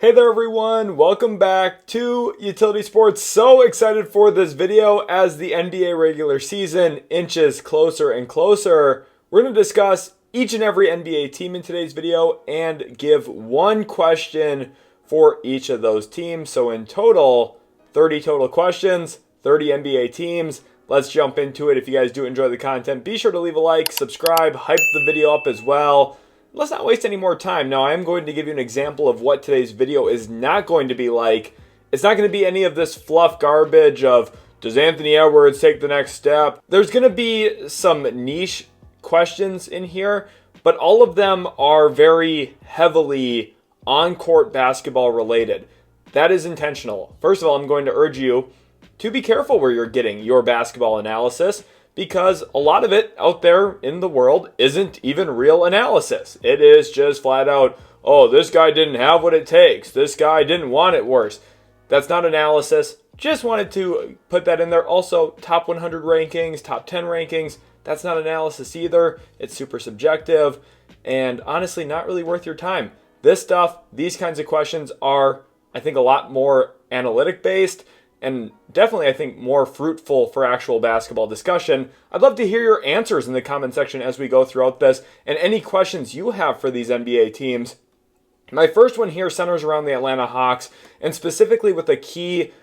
Hey there everyone, welcome back to Utility Sports. So excited for this video as the NBA regular season inches closer and closer. We're going to discuss each and every NBA team in today's video and give one question for each of those teams. So in total, 30 total questions, 30 NBA teams. Let's jump into it. If you guys do enjoy the content, be sure to leave a like, subscribe, hype the video up as well. Let's not waste any more time. Now, I am going to give you an example of what today's video is not going to be like. It's not going to be any of this fluff garbage of, does Anthony Edwards take the next step? There's going to be some niche questions in here, but all of them are very heavily on-court basketball related. That is intentional. First of all, I'm going to urge you to be careful where you're getting your basketball analysis, because a lot of it out there in the world isn't even real analysis. It is just flat out, oh, this guy didn't have what it takes. This guy didn't want it worse. That's not analysis. Just wanted to put that in there. Also, top 100 rankings, top 10 rankings, that's not analysis either. It's super subjective and honestly not really worth your time. This stuff, these kinds of questions are, I think, a lot more analytic based and definitely, I think, more fruitful for actual basketball discussion. I'd love to hear your answers in the comment section as we go throughout this and any questions you have for these NBA teams. My first one here centers around the Atlanta Hawks and specifically with a key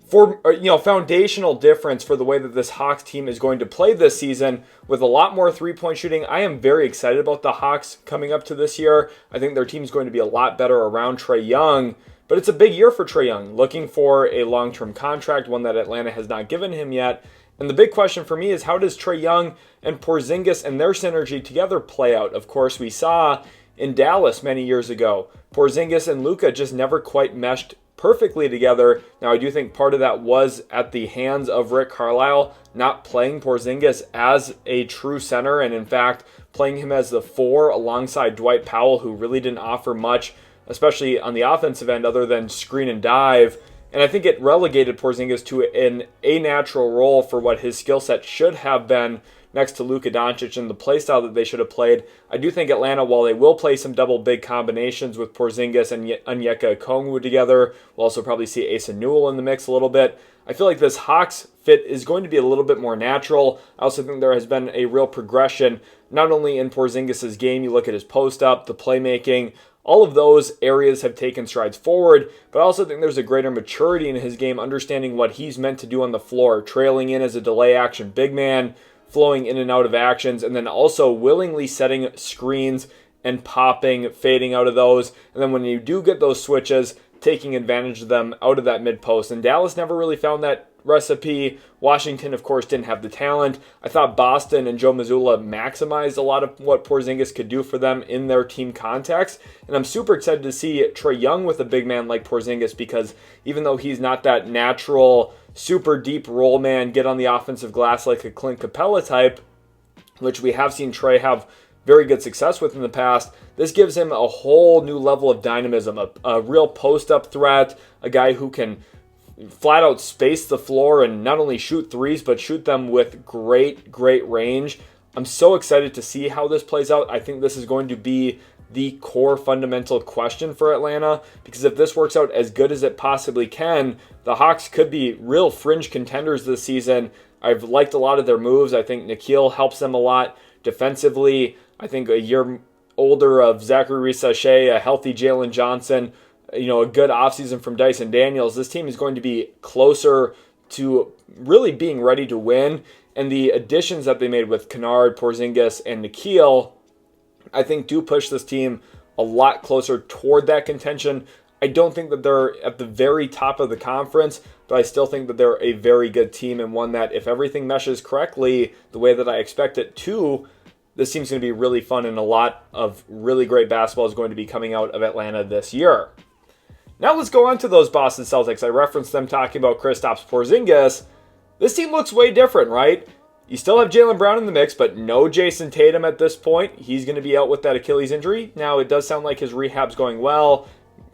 foundational difference for the way that this Hawks team is going to play this season with a lot more three-point shooting. I am very excited about the Hawks coming up to this year. I think their team is going to be a lot better around Trae Young. But it's a big year for Trae Young, looking for a long-term contract, one that Atlanta has not given him yet. And the big question for me is, how does Trae Young and Porzingis and their synergy together play out? Of course, we saw in Dallas many years ago, Porzingis and Luka just never quite meshed perfectly together. Now, I do think part of that was at the hands of Rick Carlisle not playing Porzingis as a true center, and in fact, playing him as the four alongside Dwight Powell, who really didn't offer much, especially on the offensive end, other than screen and dive. And I think it relegated Porzingis to a natural role for what his skill set should have been next to Luka Doncic and the play style that they should have played. I do think Atlanta, while they will play some double big combinations with Porzingis and Onyeka Okongwu together, we'll also probably see Asa Newell in the mix a little bit. I feel like this Hawks fit is going to be a little bit more natural. I also think there has been a real progression, not only in Porzingis' game, you look at his post-up, the playmaking, all of those areas have taken strides forward, but I also think there's a greater maturity in his game, understanding what he's meant to do on the floor, trailing in as a delay action big man, flowing in and out of actions, and then also willingly setting screens and popping, fading out of those. And then when you do get those switches, taking advantage of them out of that mid-post. And Dallas never really found that recipe. Washington, of course, didn't have the talent. I thought Boston and Joe Mazzulla maximized a lot of what Porzingis could do for them in their team context. And I'm super excited to see Trae Young with a big man like Porzingis, because even though he's not that natural, super deep roll man, get on the offensive glass like a Clint Capella type, which we have seen Trae have very good success with in the past, this gives him a whole new level of dynamism, a real post-up threat, a guy who can flat out space the floor and not only shoot threes, but shoot them with great range. I'm so excited to see how this plays out. I think this is going to be the core fundamental question for Atlanta, because if this works out as good as it possibly can, the Hawks could be real fringe contenders this season. I've liked a lot of their moves. I think Nikhil helps them a lot defensively. I think a year older of Zachary Sachet, a healthy Jalen Johnson, a good offseason from Dyson Daniels. This team is going to be closer to really being ready to win. And the additions that they made with Kennard, Porzingis, and Nikhil, I think do push this team a lot closer toward that contention. I don't think that they're at the very top of the conference, but I still think that they're a very good team, and one that, if everything meshes correctly the way that I expect it to, this team's going to be really fun, and a lot of really great basketball is going to be coming out of Atlanta this year. Now let's go on to those Boston Celtics. I referenced them talking about Kristaps Porzingis. This team looks way different, right? You still have Jaylen Brown in the mix, but no Jason Tatum at this point. He's going to be out with that Achilles injury. Now, it does sound like his rehab's going well.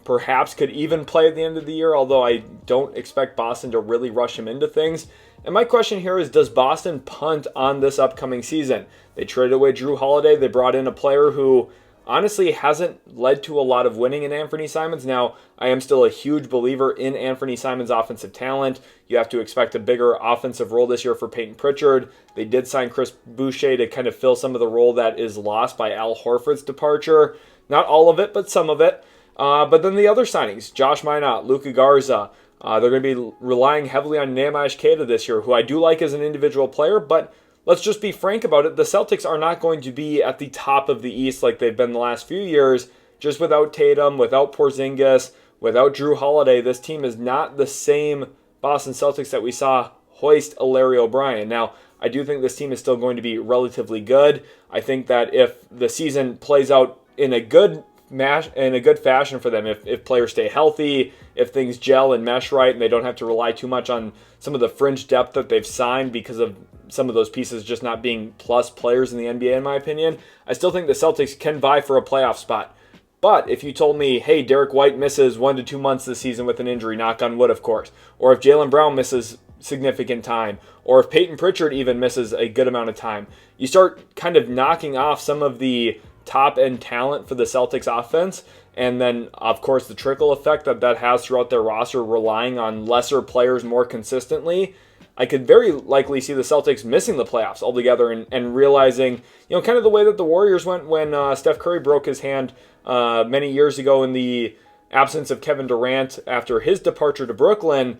Perhaps could even play at the end of the year, although I don't expect Boston to really rush him into things. And my question here is, does Boston punt on this upcoming season? They traded away Drew Holiday. They brought in a player who honestly hasn't led to a lot of winning in Anthony Simons. Now, I am still a huge believer in Anthony Simons' offensive talent. You have to expect a bigger offensive role this year for Peyton Pritchard. They did sign Chris Boucher to kind of fill some of the role that is lost by Al Horford's departure. Not all of it, but some of it. But then the other signings, Josh Minott, Luka Garza, they're going to be relying heavily on Nehemiah Queta this year, who I do like as an individual player, but let's just be frank about it. The Celtics are not going to be at the top of the East like they've been the last few years. Just without Tatum, without Porzingis, without Drew Holiday, this team is not the same Boston Celtics that we saw hoist a Larry O'Brien. Now, I do think this team is still going to be relatively good. I think that if the season plays out in a good fashion for them, if players stay healthy, if things gel and mesh right, and they don't have to rely too much on some of the fringe depth that they've signed because of some of those pieces just not being plus players in the NBA, in my opinion, I still think the Celtics can vie for a playoff spot. But if you told me, hey, Derek White misses 1 to 2 months this season with an injury, knock on wood, of course, or if Jaylen Brown misses significant time, or if Peyton Pritchard even misses a good amount of time, you start kind of knocking off some of the top-end talent for the Celtics offense, and then, of course, the trickle effect that has throughout their roster, relying on lesser players more consistently. I could very likely see the Celtics missing the playoffs altogether and realizing, kind of the way that the Warriors went when Steph Curry broke his hand many years ago in the absence of Kevin Durant after his departure to Brooklyn.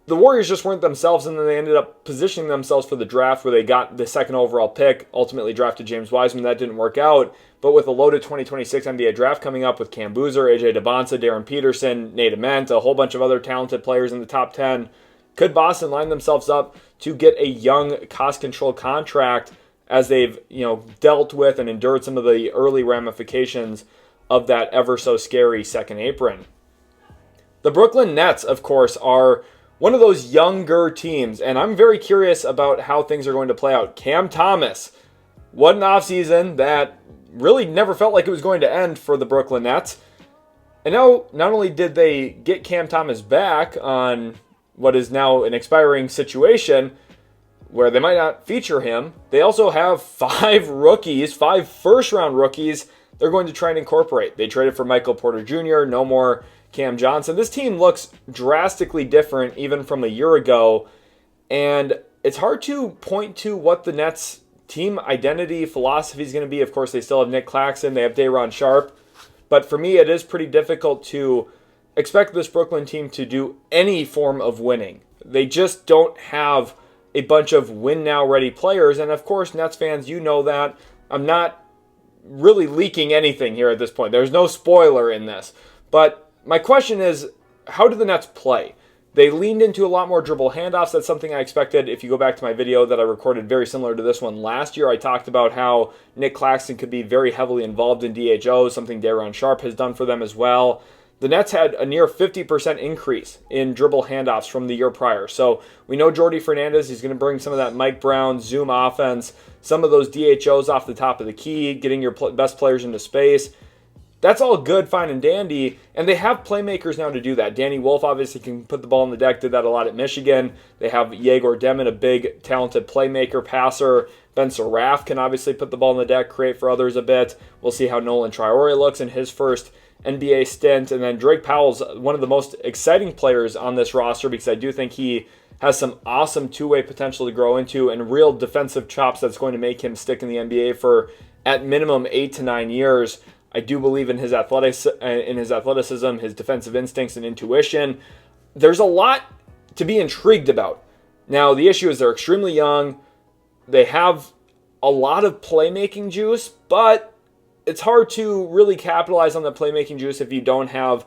The Warriors just weren't themselves, and then they ended up positioning themselves for the draft where they got the second overall pick, ultimately drafted James Wiseman. That didn't work out. But with a loaded 2026 NBA draft coming up with Cam Boozer, AJ DeBonsa, Darren Peterson, Nate Ament, a whole bunch of other talented players in the top 10, could Boston line themselves up to get a young, cost-controlled contract as they've dealt with and endured some of the early ramifications of that ever-so-scary second apron? The Brooklyn Nets, of course, are one of those younger teams, and I'm very curious about how things are going to play out. Cam Thomas, what an offseason that really never felt like it was going to end for the Brooklyn Nets. And now, not only did they get Cam Thomas back on what is now an expiring situation where they might not feature him, they also have 5 first-round rookies they're going to try and incorporate. They traded for Michael Porter Jr., no more Cam Johnson. This team looks drastically different even from a year ago, and it's hard to point to what the Nets team identity philosophy is going to be. Of course, they still have Nick Claxton, they have Day'Ron Sharpe, but for me it is pretty difficult to expect this Brooklyn team to do any form of winning. They just don't have a bunch of win-now-ready players, and of course, Nets fans, you know that. I'm not really leaking anything here at this point. There's no spoiler in this, but my question is, how do the Nets play? They leaned into a lot more dribble handoffs. That's something I expected. If you go back to my video that I recorded very similar to this one last year, I talked about how Nick Claxton could be very heavily involved in DHO, something Day'Ron Sharpe has done for them as well. The Nets had a near 50% increase in dribble handoffs from the year prior. So we know Jordi Fernandez, he's going to bring some of that Mike Brown zoom offense, some of those DHOs off the top of the key, getting your best players into space. That's all good, fine, and dandy, and they have playmakers now to do that. Danny Wolf obviously can put the ball on the deck, did that a lot at Michigan. They have Yegor Demin, a big, talented playmaker, passer. Ben Saraf can obviously put the ball on the deck, create for others a bit. We'll see how Nolan Traore looks in his first NBA stint. And then Drake Powell's one of the most exciting players on this roster because I do think he has some awesome two-way potential to grow into and real defensive chops that's going to make him stick in the NBA for, at minimum, 8 to 9 years. I do believe in his athleticism, his defensive instincts, and intuition. There's a lot to be intrigued about. Now, the issue is they're extremely young. They have a lot of playmaking juice, but it's hard to really capitalize on the playmaking juice if you don't have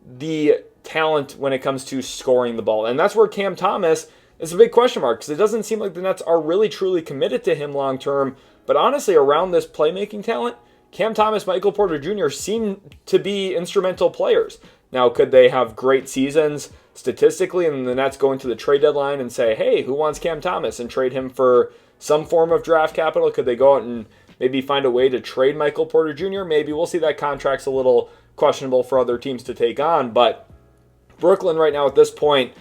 the talent when it comes to scoring the ball. And that's where Cam Thomas is a big question mark because it doesn't seem like the Nets are really truly committed to him long term. But honestly, around this playmaking talent, Cam Thomas, Michael Porter Jr. seem to be instrumental players. Now, could they have great seasons statistically and the Nets go into the trade deadline and say, hey, who wants Cam Thomas, and trade him for some form of draft capital? Could they go out and maybe find a way to trade Michael Porter Jr.? Maybe. We'll see. That contract's a little questionable for other teams to take on. But Brooklyn right now at this point,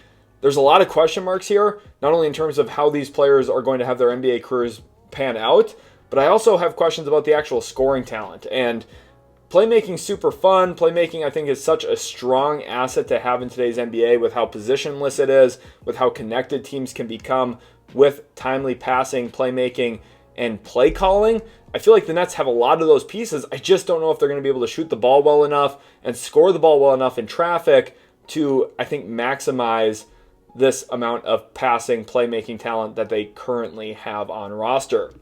there's a lot of question marks here, not only in terms of how these players are going to have their NBA careers pan out, but I also have questions about the actual scoring talent. And playmaking super fun. Playmaking, I think, is such a strong asset to have in today's NBA with how positionless it is, with how connected teams can become with timely passing, playmaking, and play calling. I feel like the Nets have a lot of those pieces. I just don't know if they're going to be able to shoot the ball well enough and score the ball well enough in traffic to, I think, maximize this amount of passing, playmaking talent that they currently have on roster.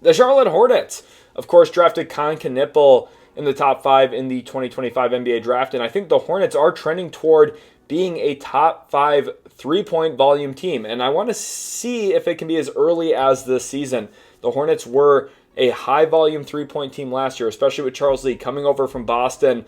The Charlotte Hornets, of course, drafted Con Knipple in the top 5 in the 2025 NBA draft, and I think the Hornets are trending toward being a top 5 3-point volume team, and I want to see if it can be as early as this season. The Hornets were a high volume 3-point team last year, especially with Charles Lee coming over from Boston,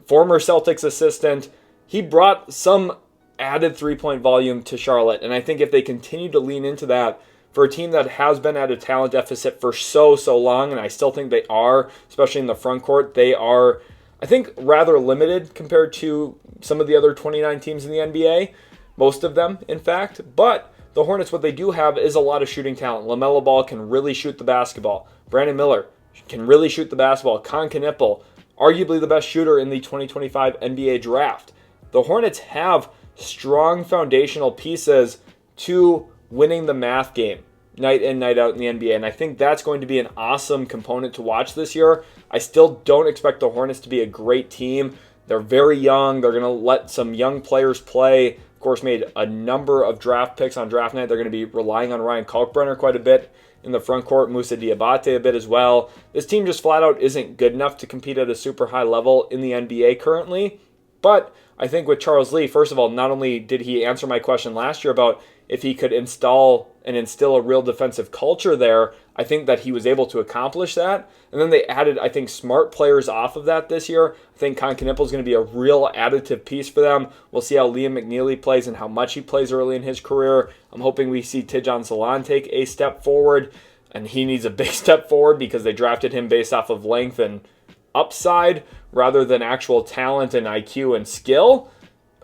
former Celtics assistant. He brought some added 3-point volume to Charlotte, and I think if they continue to lean into that for a team that has been at a talent deficit for so long, and I still think they are, especially in the front court, they are, I think, rather limited compared to some of the other 29 teams in the NBA, most of them, in fact. But the Hornets, what they do have is a lot of shooting talent. LaMelo Ball can really shoot the basketball. Brandon Miller can really shoot the basketball. Con Knipple, arguably the best shooter in the 2025 NBA draft. The Hornets have strong foundational pieces to winning the math game night in, night out in the NBA, and I think that's going to be an awesome component to watch this year. I still don't expect the Hornets to be a great team. They're very young. They're going to let some young players play. Of course, made a number of draft picks on draft night. They're going to be relying on Ryan Kalkbrenner quite a bit in the front court, Moussa Diabate a bit as well. This team just flat out isn't good enough to compete at a super high level in the NBA currently, but I think with Charles Lee, first of all, not only did he answer my question last year about if he could instill a real defensive culture there, I think that he was able to accomplish that. And then they added, I think, smart players off of that this year. I think Con Knipple is going to be a real additive piece for them. We'll see how Liam McNeely plays and how much he plays early in his career. I'm hoping we see Tidjane Salaam take a step forward, and he needs a big step forward because they drafted him based off of length and upside rather than actual talent and IQ and skill.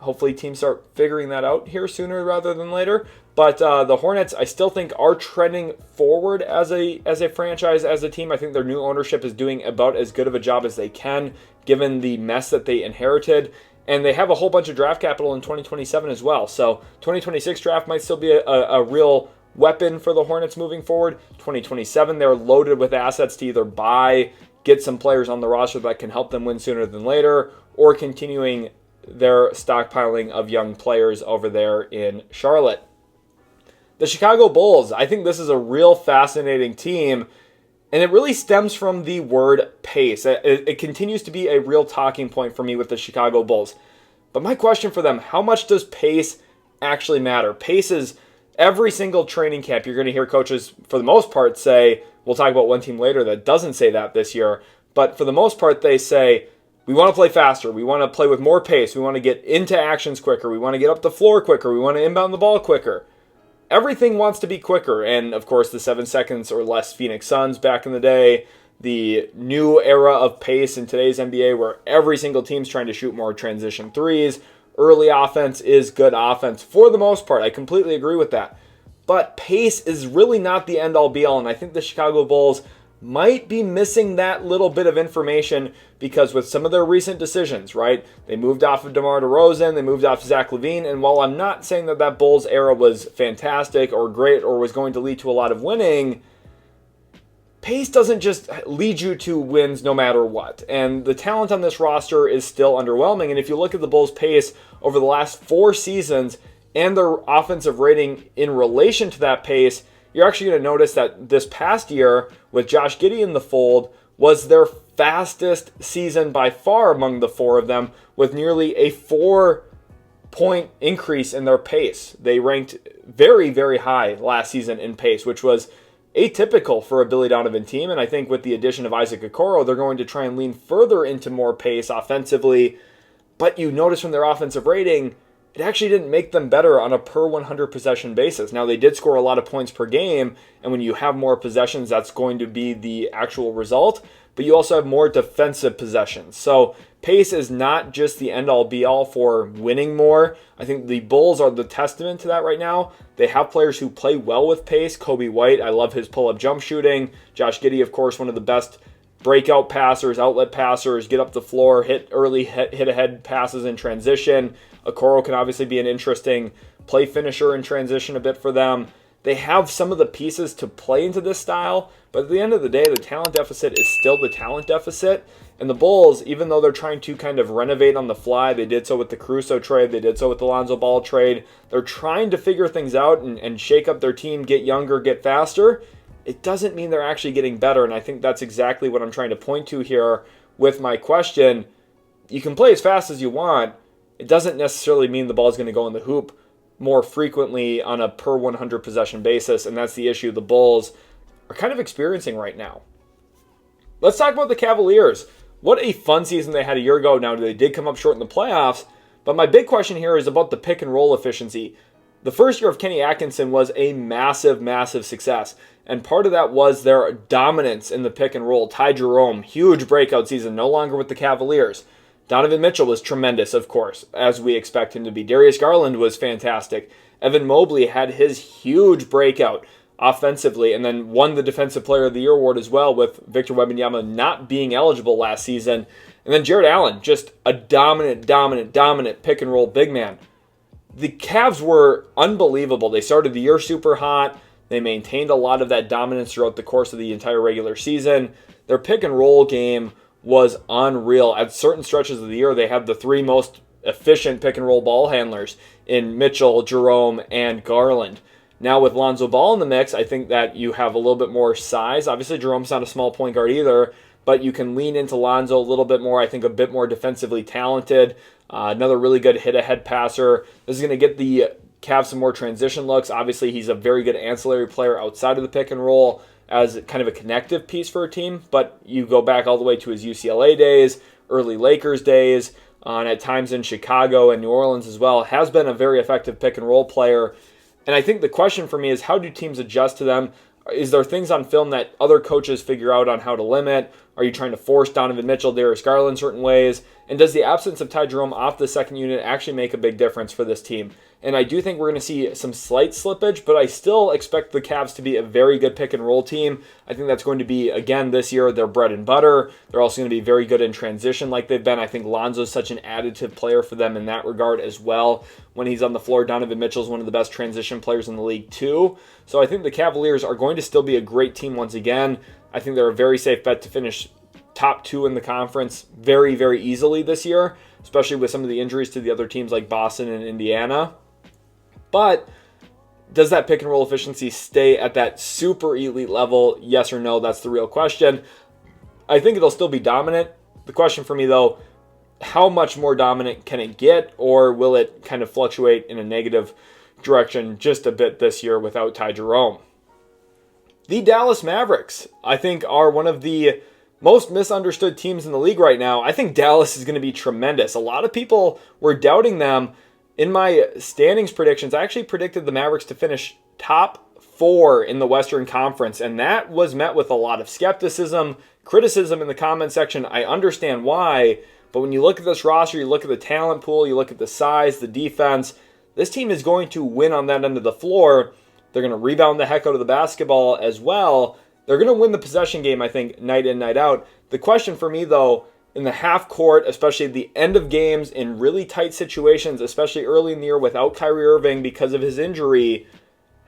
Hopefully teams start figuring that out here sooner rather than later. But the Hornets, I still think, are trending forward as a franchise, as a team. I think their new ownership is doing about as good of a job as they can, given the mess that they inherited. And they have a whole bunch of draft capital in 2027 as well. So 2026 draft might still be a real weapon for the Hornets moving forward. 2027, they're loaded with assets to either buy, get some players on the roster that can help them win sooner than later, or continuing their stockpiling of young players over there in Charlotte. The Chicago Bulls, I think this is a real fascinating team, and it really stems from the word pace. It continues to be a real talking point for me with the Chicago Bulls. But my question for them, how much does pace actually matter? Pace is every single training camp. You're going to hear coaches, for the most part, say, we'll talk about one team later that doesn't say that this year, but for the most part, they say, we want to play faster. We want to play with more pace. We want to get into actions quicker. We want to get up the floor quicker. We want to inbound the ball quicker. Everything wants to be quicker. And, of course, the 7 seconds or less Phoenix Suns back in the day, the new era of pace in today's NBA where every single team's trying to shoot more transition threes. Early offense is good offense for the most part. I completely agree with that. But pace is really not the end-all be-all, and I think the Chicago Bulls might be missing that little bit of information because with some of their recent decisions, right? They moved off of DeMar DeRozan, they moved off Zach LaVine, and while I'm not saying that Bulls era was fantastic or great or was going to lead to a lot of winning, pace doesn't just lead you to wins no matter what. And the talent on this roster is still underwhelming, and if you look at the Bulls' pace over the last 4 seasons and their offensive rating in relation to that pace, you're actually going to notice that this past year, with Josh Giddey in the fold, was their fastest season by far among the 4 of them, with nearly a 4-point increase in their pace. They ranked very, very high last season in pace, which was atypical for a Billy Donovan team. And I think with the addition of Isaac Okoro, they're going to try and lean further into more pace offensively. But you notice from their offensive rating, it actually didn't make them better on a per 100 possession basis. Now, they did score a lot of points per game, and when you have more possessions, that's going to be the actual result, but you also have more defensive possessions. So pace is not just the end-all be-all for winning more. I think the Bulls are the testament to that right now. They have players who play well with pace. Kobe White, I love his pull-up jump shooting. Josh Giddey, of course, one of the best breakout passers, outlet passers, get up the floor, hit early hit-ahead passes in transition. Okoro can obviously be an interesting play finisher in transition a bit for them. They have some of the pieces to play into this style, but at the end of the day, the talent deficit is still the talent deficit. And the Bulls, even though they're trying to kind of renovate on the fly, they did so with the Caruso trade, they did so with the Lonzo Ball trade, they're trying to figure things out and shake up their team, get younger, get faster. It doesn't mean they're actually getting better, and I think that's exactly what I'm trying to point to here with my question. You can play as fast as you want. It doesn't necessarily mean the ball is going to go in the hoop more frequently on a per 100 possession basis, and that's the issue the Bulls are kind of experiencing right now. Let's talk about the Cavaliers. What a fun season they had a year ago. Now, they did come up short in the playoffs, but my big question here is about the pick and roll efficiency. The first year of Kenny Atkinson was a massive, massive success. And part of that was their dominance in the pick and roll. Ty Jerome, huge breakout season, no longer with the Cavaliers. Donovan Mitchell was tremendous, of course, as we expect him to be. Darius Garland was fantastic. Evan Mobley had his huge breakout offensively and then won the Defensive Player of the Year award as well, with Victor Wembanyama not being eligible last season. And then Jared Allen, just a dominant pick and roll big man. The Cavs were unbelievable. They started the year super hot. They maintained a lot of that dominance throughout the course of the entire regular season. Their pick and roll game was unreal. At certain stretches of the year, they had the three most efficient pick and roll ball handlers in Mitchell, Jerome, and Garland. Now with Lonzo Ball in the mix, I think that you have a little bit more size. Obviously, Jerome's not a small point guard either, but you can lean into Lonzo a little bit more. I think a bit more defensively talented. Another really good hit-ahead passer. This is going to get the Cavs some more transition looks. Obviously, he's a very good ancillary player outside of the pick and roll as kind of a connective piece for a team, but you go back all the way to his UCLA days, early Lakers days, and at times in Chicago and New Orleans as well, has been a very effective pick and roll player. And I think the question for me is, how do teams adjust to them? Is there things on film that other coaches figure out on how to limit? Are you trying to force Donovan Mitchell, Darius Garland certain ways? And does the absence of Ty Jerome off the second unit actually make a big difference for this team? And I do think we're going to see some slight slippage, but I still expect the Cavs to be a very good pick and roll team. I think that's going to be, again, this year, their bread and butter. They're also going to be very good in transition like they've been. I think Lonzo's such an additive player for them in that regard as well. When he's on the floor, Donovan Mitchell's one of the best transition players in the league too. So I think the Cavaliers are going to still be a great team once again. I think they're a very safe bet to finish top two in the conference very, very easily this year, especially with some of the injuries to the other teams like Boston and Indiana. But does that pick and roll efficiency stay at that super elite level? Yes or no? That's the real question. I think it'll still be dominant. The question for me, though, how much more dominant can it get, or will it kind of fluctuate in a negative direction just a bit this year without Ty Jerome? The Dallas Mavericks, I think, are one of the most misunderstood teams in the league right now. I think Dallas is going to be tremendous. A lot of people were doubting them. In my standings predictions, I actually predicted the Mavericks to finish top 4 in the Western Conference, and that was met with a lot of skepticism, criticism in the comment section. I understand why, but when you look at this roster, you look at the talent pool, you look at the size, the defense, this team is going to win on that end of the floor. They're going to rebound the heck out of the basketball as well. They're going to win the possession game, I think, night in, night out. The question for me, though, in the half court, especially at the end of games, in really tight situations, especially early in the year without Kyrie Irving because of his injury,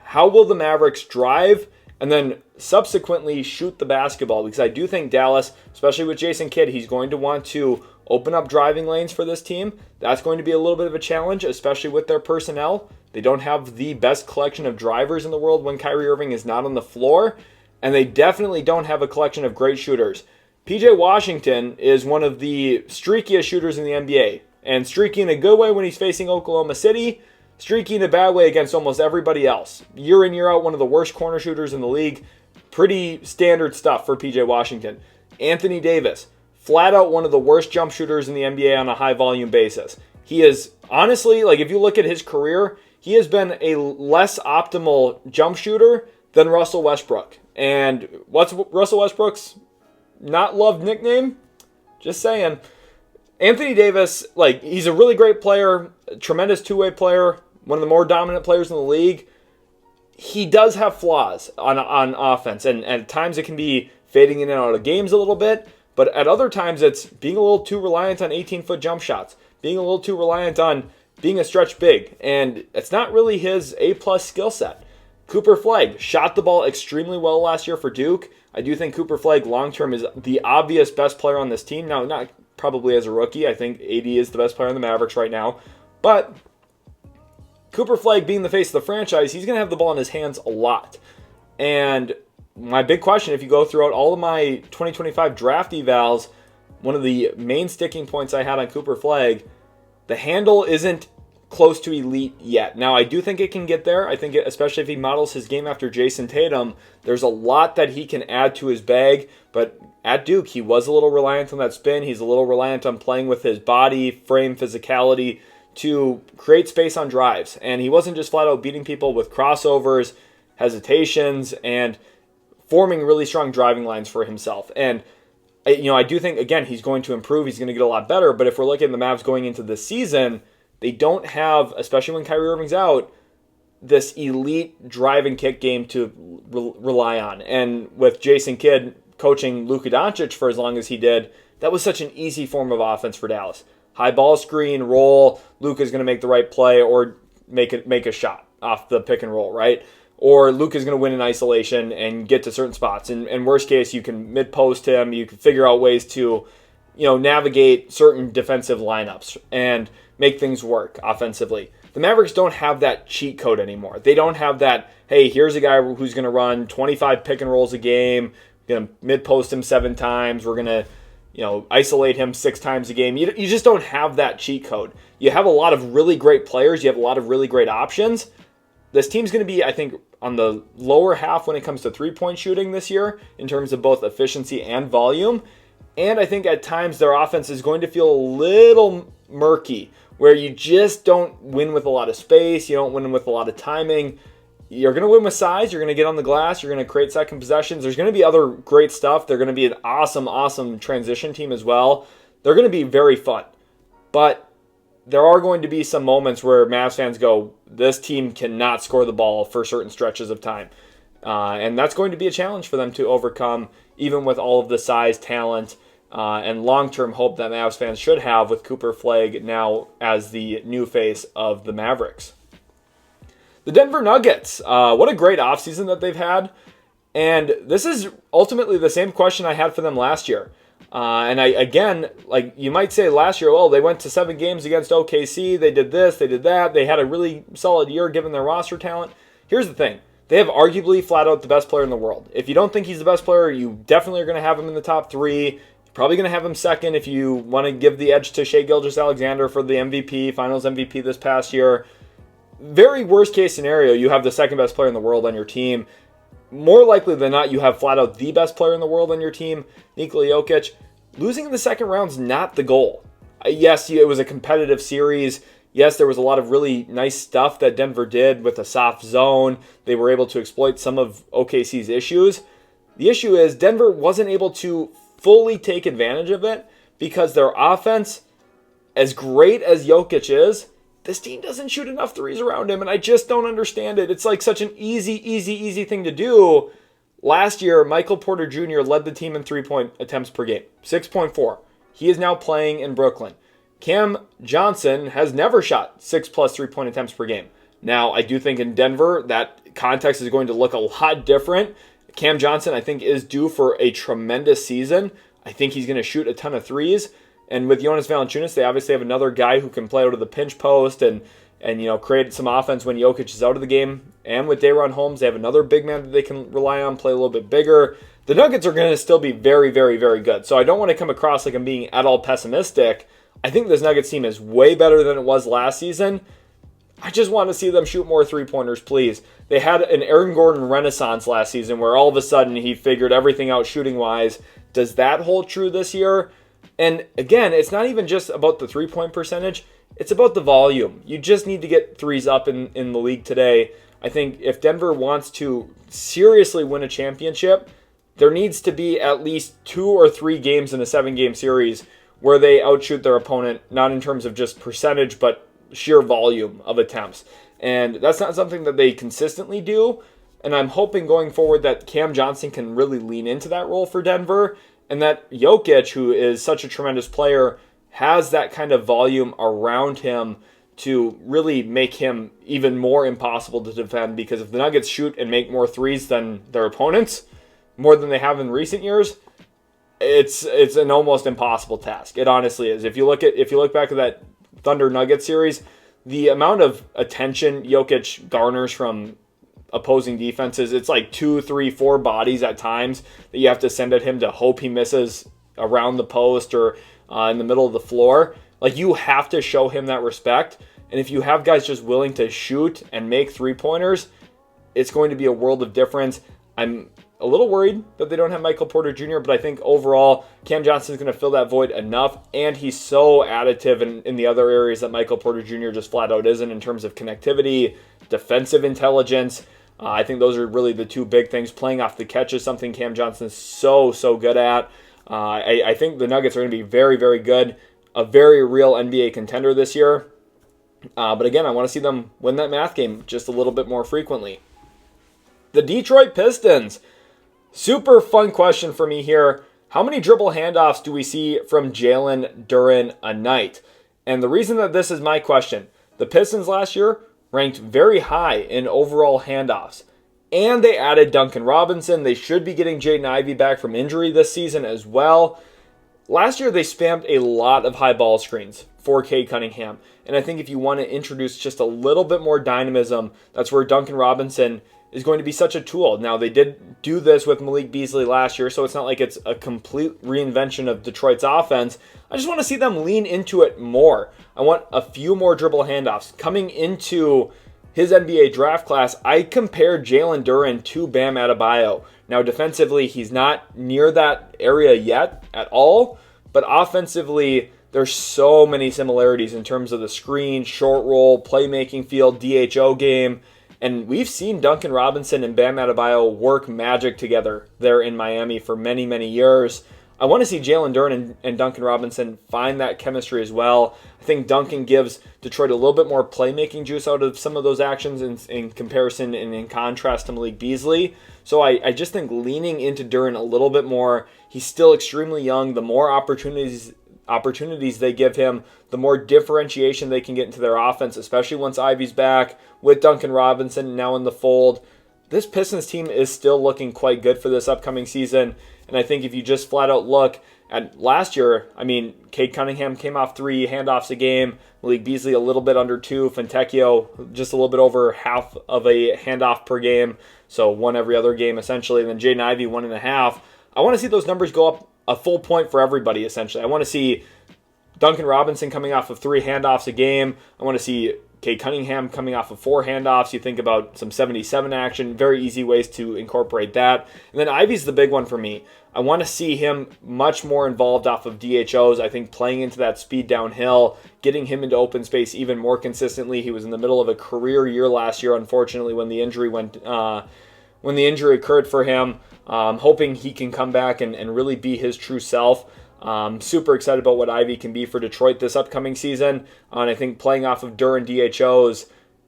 how will the Mavericks drive and then subsequently shoot the basketball? Because I do think Dallas, especially with Jason Kidd, he's going to want to open up driving lanes for this team. That's going to be a little bit of a challenge, especially with their personnel. They don't have the best collection of drivers in the world when Kyrie Irving is not on the floor, and they definitely don't have a collection of great shooters. PJ Washington is one of the streakiest shooters in the NBA, and streaky in a good way when he's facing Oklahoma City, streaky in a bad way against almost everybody else. Year in, year out, one of the worst corner shooters in the league. Pretty standard stuff for PJ Washington. Anthony Davis, flat out one of the worst jump shooters in the NBA on a high volume basis. He is, honestly, like if you look at his career, he has been a less optimal jump shooter than Russell Westbrook. And what's Russell Westbrook's not loved nickname? Just saying. Anthony Davis, like, he's a really great player, a tremendous two-way player, one of the more dominant players in the league. He does have flaws on offense, and at times it can be fading in and out of games a little bit, but at other times it's being a little too reliant on 18-foot jump shots, being a little too reliant on being a stretch big, and it's not really his A-plus skill set. Cooper Flagg shot the ball extremely well last year for Duke. I do think Cooper Flagg long-term is the obvious best player on this team. Now, not probably as a rookie. I think AD is the best player on the Mavericks right now. But Cooper Flagg being the face of the franchise, he's going to have the ball in his hands a lot. And my big question, if you go throughout all of my 2025 draft evals, one of the main sticking points I had on Cooper Flagg, the handle isn't close to elite yet. Now, I do think it can get there. I think, especially if he models his game after Jason Tatum, there's a lot that he can add to his bag. But at Duke, he was a little reliant on that spin. He's a little reliant on playing with his body, frame, physicality to create space on drives. And he wasn't just flat out beating people with crossovers, hesitations, and forming really strong driving lines for himself. And I do think, again, he's going to improve. He's going to get a lot better. But if we're looking at the Mavs going into the season, they don't have, especially when Kyrie Irving's out, this elite drive and kick game to rely on. And with Jason Kidd coaching Luka Doncic for as long as he did, that was such an easy form of offense for Dallas. High ball screen, roll, Luka's going to make the right play or make a shot off the pick and roll, right? Or Luka's going to win in isolation and get to certain spots. And worst case, you can mid-post him. You can figure out ways to, navigate certain defensive lineups and make things work offensively. The Mavericks don't have that cheat code anymore. They don't have that, hey, here's a guy who's going to run 25 pick and rolls a game, going to mid-post him 7 times, we're going to, isolate him 6 times a game. You just don't have that cheat code. You have a lot of really great players. You have a lot of really great options. This team's going to be, I think, on the lower half when it comes to three-point shooting this year in terms of both efficiency and volume. And I think at times their offense is going to feel a little murky, where you just don't win with a lot of space. You don't win with a lot of timing. You're going to win with size. You're going to get on the glass. You're going to create second possessions. There's going to be other great stuff. They're going to be an awesome transition team as well. They're going to be very fun. But there are going to be some moments where Mavs fans go, this team cannot score the ball for certain stretches of time. And that's going to be a challenge for them to overcome, even with all of the size, talent, and long-term hope that Mavs fans should have with Cooper Flagg now as the new face of the Mavericks. The Denver Nuggets, what a great offseason that they've had. And this is ultimately the same question I had for them last year. And you might say last year, well, they went to 7 games against OKC. They did this, they did that. They had a really solid year given their roster talent. Here's the thing. They have arguably flat out the best player in the world. If you don't think he's the best player, you definitely are going to have him in the top 3. You're probably going to have him second if you want to give the edge to Shai Gilgeous-Alexander for the MVP, Finals MVP this past year. Very worst case scenario, you have the second best player in the world on your team. More likely than not, you have flat out the best player in the world on your team, Nikola Jokic. Losing in the second round's not the goal. Yes, it was a competitive series. Yes, there was a lot of really nice stuff that Denver did with a soft zone. They were able to exploit some of OKC's issues. The issue is Denver wasn't able to fully take advantage of it because their offense, as great as Jokic is, this team doesn't shoot enough threes around him, and I just don't understand it. It's like such an easy thing to do. Last year, Michael Porter Jr. led the team in three-point attempts per game, 6.4. He is now playing in Brooklyn. Cam Johnson has never shot 6+ three-point attempts per game. Now, I do think in Denver, that context is going to look a lot different. Cam Johnson, I think, is due for a tremendous season. I think he's going to shoot a ton of threes. And with Jonas Valanciunas, they obviously have another guy who can play out of the pinch post and create some offense when Jokic is out of the game. And with Day'Ron Holmes, they have another big man that they can rely on, play a little bit bigger. The Nuggets are going to still be very good. So I don't want to come across like I'm being at all pessimistic. I think this Nuggets team is way better than it was last season. I just want to see them shoot more three-pointers, please. They had an Aaron Gordon renaissance last season where all of a sudden he figured everything out shooting-wise. Does that hold true this year? And again, it's not even just about the three-point percentage. It's about the volume. You just need to get threes up in the league today. I think if Denver wants to seriously win a championship, there needs to be at least 2 or 3 games in a 7-game series where they outshoot their opponent, not in terms of just percentage, but sheer volume of attempts. And that's not something that they consistently do. And I'm hoping going forward that Cam Johnson can really lean into that role for Denver, and that Jokic, who is such a tremendous player, has that kind of volume around him to really make him even more impossible to defend. Because if the Nuggets shoot and make more threes than their opponents, more than they have in recent years, it's an almost impossible task. It honestly is. If you look back at that Thunder Nuggets series, the amount of attention Jokic garners from opposing defenses, it's like 2, 3, 4 bodies at times that you have to send at him to hope he misses around the post or in the middle of the floor. Like, you have to show him that respect. And if you have guys just willing to shoot and make three-pointers, it's going to be a world of difference. I'm a little worried that they don't have Michael Porter Jr., but I think overall Cam Johnson's going to fill that void enough, and he's so additive in the other areas that Michael Porter Jr. just flat out isn't, in terms of connectivity, defensive intelligence. I think those are really the two big things. Playing off the catch is something Cam Johnson's so good at. I think the Nuggets are going to be very, very good. A very real NBA contender this year. But again, I want to see them win that math game just a little bit more frequently. The Detroit Pistons. Super fun question for me here. How many dribble handoffs do we see from Jalen Duren a night? And the reason that this is my question, the Pistons last year ranked very high in overall handoffs. And they added Duncan Robinson. They should be getting Jaden Ivey back from injury this season as well. Last year, they spammed a lot of high ball screens for Cade Cunningham. And I think if you want to introduce just a little bit more dynamism, that's where Duncan Robinson is going to be such a tool. Now, they did do this with Malik Beasley last year, so it's not like it's a complete reinvention of Detroit's offense. I just want to see them lean into it more. I want a few more dribble handoffs. Coming into his NBA draft class, I compared Jalen Duren to Bam Adebayo. Now, defensively, he's not near that area yet at all, but offensively, there's so many similarities in terms of the screen, short roll, playmaking field, DHO game. And we've seen Duncan Robinson and Bam Adebayo work magic together there in Miami for many, many years. I want to see Jalen Duren and Duncan Robinson find that chemistry as well. I think Duncan gives Detroit a little bit more playmaking juice out of some of those actions in comparison and in contrast to Malik Beasley. So I just think leaning into Duren a little bit more. He's still extremely young. The more opportunities they give him, the more differentiation they can get into their offense, especially once Ivey's back, with Duncan Robinson now in the fold. This Pistons team is still looking quite good for this upcoming season. And I think if you just flat out look at last year, I mean, Cade Cunningham came off 3 handoffs a game, Malik Beasley a little bit under 2, Fontecchio just a little bit over half of a handoff per game, so 1 every other game essentially, and then Jaden Ivey 1.5. I want to see those numbers go up a full point for everybody essentially. I want to see Duncan Robinson coming off of 3 handoffs a game. I want to see Cade Cunningham coming off of 4 handoffs. You think about some 77 action, very easy ways to incorporate that. And then Ivey's the big one for me. I want to see him much more involved off of DHOs. I think playing into that speed downhill, getting him into open space even more consistently. He was in the middle of a career year last year, unfortunately, when the injury occurred for him. Hoping he can come back and really be his true self. Super excited about what Ivey can be for Detroit this upcoming season. And I think playing off of Duren DHOs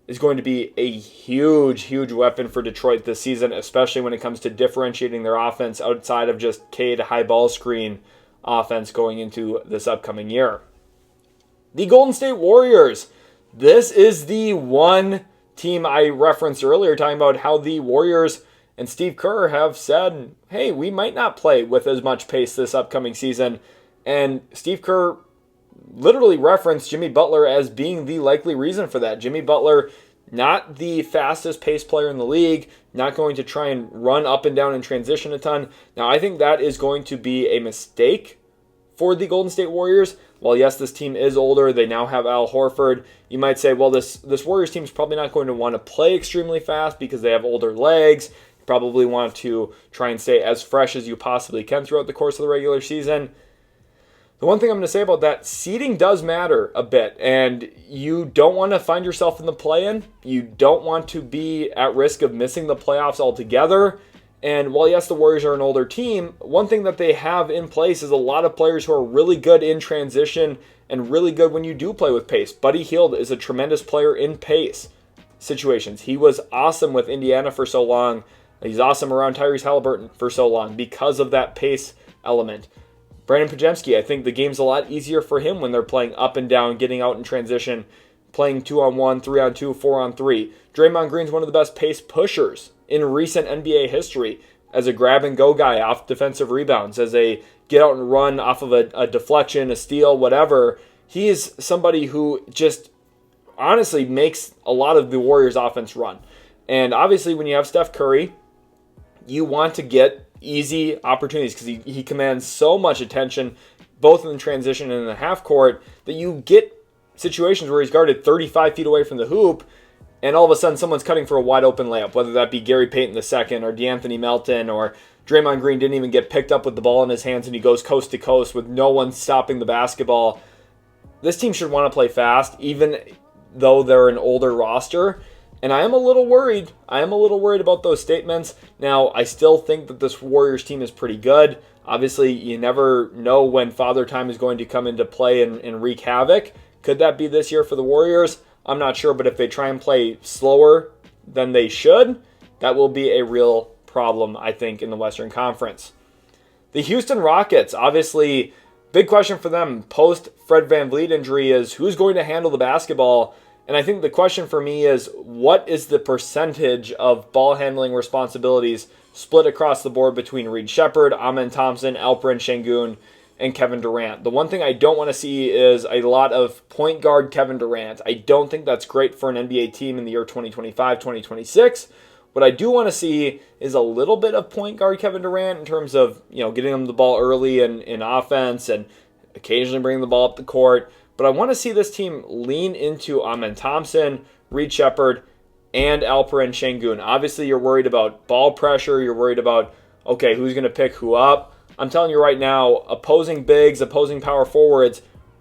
is going to be a huge weapon for Detroit this season, especially when it comes to differentiating their offense outside of just Cade high ball screen offense going into this upcoming year. The Golden State Warriors. This is the one team I referenced earlier, talking about how the Warriors and Steve Kerr have said, hey, we might not play with as much pace this upcoming season. And Steve Kerr literally referenced Jimmy Butler as being the likely reason for that. Jimmy Butler, not the fastest pace player in the league, not going to try and run up and down and transition a ton. Now, I think that is going to be a mistake for the Golden State Warriors. While yes, this team is older, they now have Al Horford. You might say, well, this Warriors team is probably not going to want to play extremely fast because they have older legs. You probably want to try and stay as fresh as you possibly can throughout the course of the regular season. The one thing I'm going to say about that, seeding does matter a bit, and you don't want to find yourself in the play-in. You don't want to be at risk of missing the playoffs altogether. And while, yes, the Warriors are an older team, one thing that they have in place is a lot of players who are really good in transition and really good when you do play with pace. Buddy Hield is a tremendous player in pace situations. He was awesome with Indiana for so long. He's awesome around Tyrese Halliburton for so long because of that pace element. Brandon Podziemski, I think the game's a lot easier for him when they're playing up and down, getting out in transition, playing 2-on-1, 3-on-2, 4-on-3. Draymond Green's one of the best pace pushers in recent NBA history as a grab-and-go guy off defensive rebounds, as a get out and run off of a deflection, a steal, whatever. He is somebody who just honestly makes a lot of the Warriors' offense run. And obviously when you have Steph Curry, you want to get easy opportunities because he commands so much attention, both in the transition and in the half court, that you get situations where he's guarded 35 feet away from the hoop, and all of a sudden someone's cutting for a wide open layup, whether that be Gary Payton II or DeAnthony Melton, or Draymond Green didn't even get picked up with the ball in his hands and he goes coast to coast with no one stopping the basketball. This team should want to play fast, even though they're an older roster. And I am a little worried. About those statements. Now, I still think that this Warriors team is pretty good. Obviously, you never know when Father Time is going to come into play and wreak havoc. Could that be this year for the Warriors? I'm not sure, but if they try and play slower than they should, that will be a real problem, I think, in the Western Conference. The Houston Rockets, obviously, big question for them post Fred VanVleet injury is who's going to handle the basketball. And I think the question for me is, what is the percentage of ball handling responsibilities split across the board between Reed Sheppard, Amen Thompson, Alperen Şengün, and Kevin Durant? The one thing I don't want to see is a lot of point guard Kevin Durant. I don't think that's great for an NBA team in the year 2025, 2026. What I do want to see is a little bit of point guard Kevin Durant in terms of, getting him the ball early in offense and occasionally bringing the ball up the court. But I want to see this team lean into Amen Thompson, Reed Sheppard, and Alperen Şengün. Obviously, you're worried about ball pressure. You're worried about, okay, who's going to pick who up. I'm telling you right now, opposing bigs, opposing power forwards,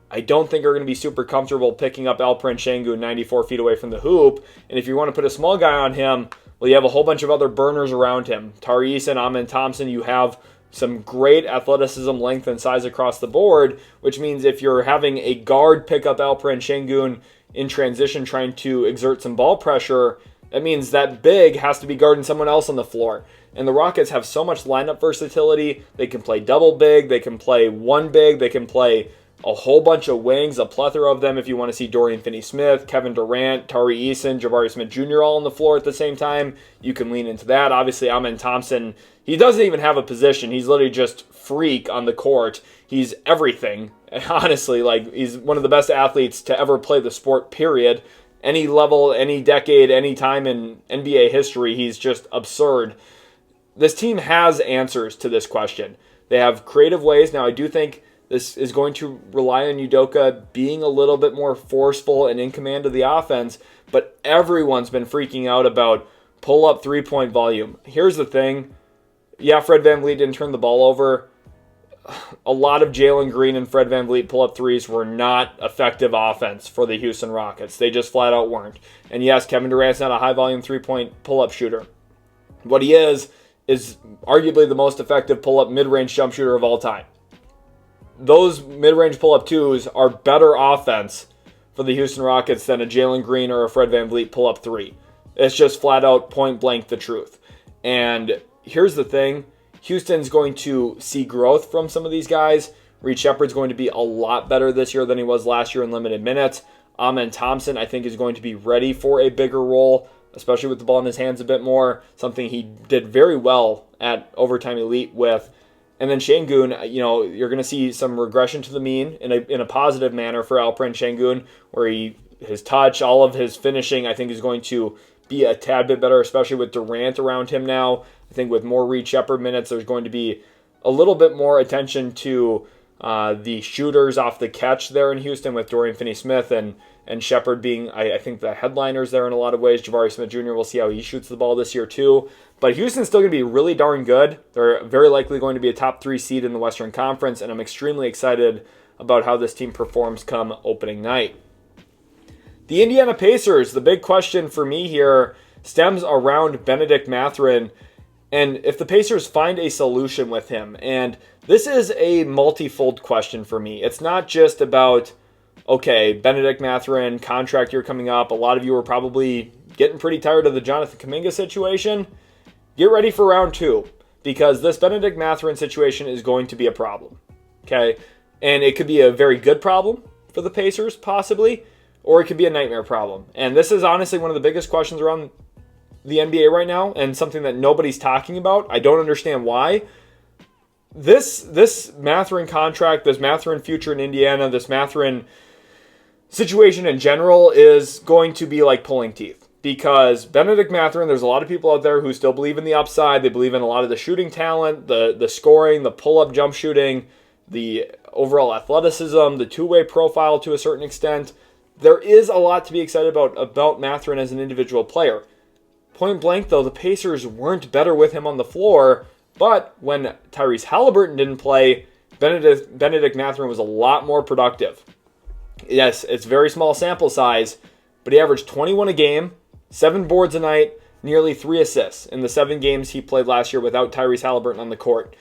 I don't think are going to be super comfortable picking up Alperen Şengün 94 feet away from the hoop. And if you want to put a small guy on him, well, you have a whole bunch of other burners around him. Tyrese and Amen Thompson, you have some great athleticism, length, and size across the board, which means if you're having a guard pick up Alperen Şengün in transition trying to exert some ball pressure, that means that big has to be guarding someone else on the floor. And the Rockets have so much lineup versatility. They can play double big, they can play one big, they can play a whole bunch of wings, a plethora of them if you want to see Dorian Finney-Smith, Kevin Durant, Tari Eason, Jabari Smith Jr. all on the floor at the same time. You can lean into that. Obviously, Amen Thompson, he doesn't even have a position. He's literally just freak on the court. He's everything. Honestly, he's one of the best athletes to ever play the sport, period. Any level, any decade, any time in NBA history, he's just absurd. This team has answers to this question. They have creative ways. Now, I do think this is going to rely on Udoka being a little bit more forceful and in command of the offense, but everyone's been freaking out about pull-up three-point volume. Here's the thing. Yeah, Fred VanVleet didn't turn the ball over. A lot of Jalen Green and Fred VanVleet pull-up threes were not effective offense for the Houston Rockets. They just flat out weren't. And yes, Kevin Durant's not a high-volume three-point pull-up shooter. What he is arguably the most effective pull-up mid-range jump shooter of all time. Those mid-range pull-up twos are better offense for the Houston Rockets than a Jalen Green or a Fred VanVleet pull-up three. It's just flat out point blank the truth. And here's the thing. Houston's going to see growth from some of these guys. Reed Sheppard's going to be a lot better this year than he was last year in limited minutes. Amen Thompson, I think, is going to be ready for a bigger role, especially with the ball in his hands a bit more, something he did very well at Overtime Elite with. And then Şengün, you're going to see some regression to the mean in a positive manner for Alperen Şengün, where his touch, all of his finishing, I think is going to be a tad bit better, especially with Durant around him now. I think with more Reed Sheppard minutes, there's going to be a little bit more attention to the shooters off the catch there in Houston with Dorian Finney-Smith and Sheppard being, I think, the headliners there in a lot of ways. Jabari Smith Jr., we'll see how he shoots the ball this year too. But Houston's still going to be really darn good. They're very likely going to be a top 3 seed in the Western Conference, and I'm extremely excited about how this team performs come opening night. The Indiana Pacers, the big question for me here stems around Benedict Mathurin. And if the Pacers find a solution with him, and this is a multifold question for me. It's not just about, okay, Benedict Mathurin, contract year coming up. A lot of you are probably getting pretty tired of the Jonathan Kuminga situation. Get ready for round 2, because this Benedict Mathurin situation is going to be a problem. Okay? And it could be a very good problem for the Pacers, possibly, or it could be a nightmare problem. And this is honestly one of the biggest questions around the NBA right now, and something that nobody's talking about. I don't understand why. This Mathurin contract, this Mathurin future in Indiana, this Mathurin situation in general is going to be like pulling teeth. Because Benedict Mathurin, there's a lot of people out there who still believe in the upside. They believe in a lot of the shooting talent, the scoring, the pull-up jump shooting, the overall athleticism, the two-way profile to a certain extent. There is a lot to be excited about Mathurin as an individual player. Point blank, though, the Pacers weren't better with him on the floor, but when Tyrese Halliburton didn't play, Benedict Mathurin was a lot more productive. Yes, it's very small sample size, but he averaged 21 a game, 7 boards a night, nearly 3 assists in the 7 games he played last year without Tyrese Halliburton on the court.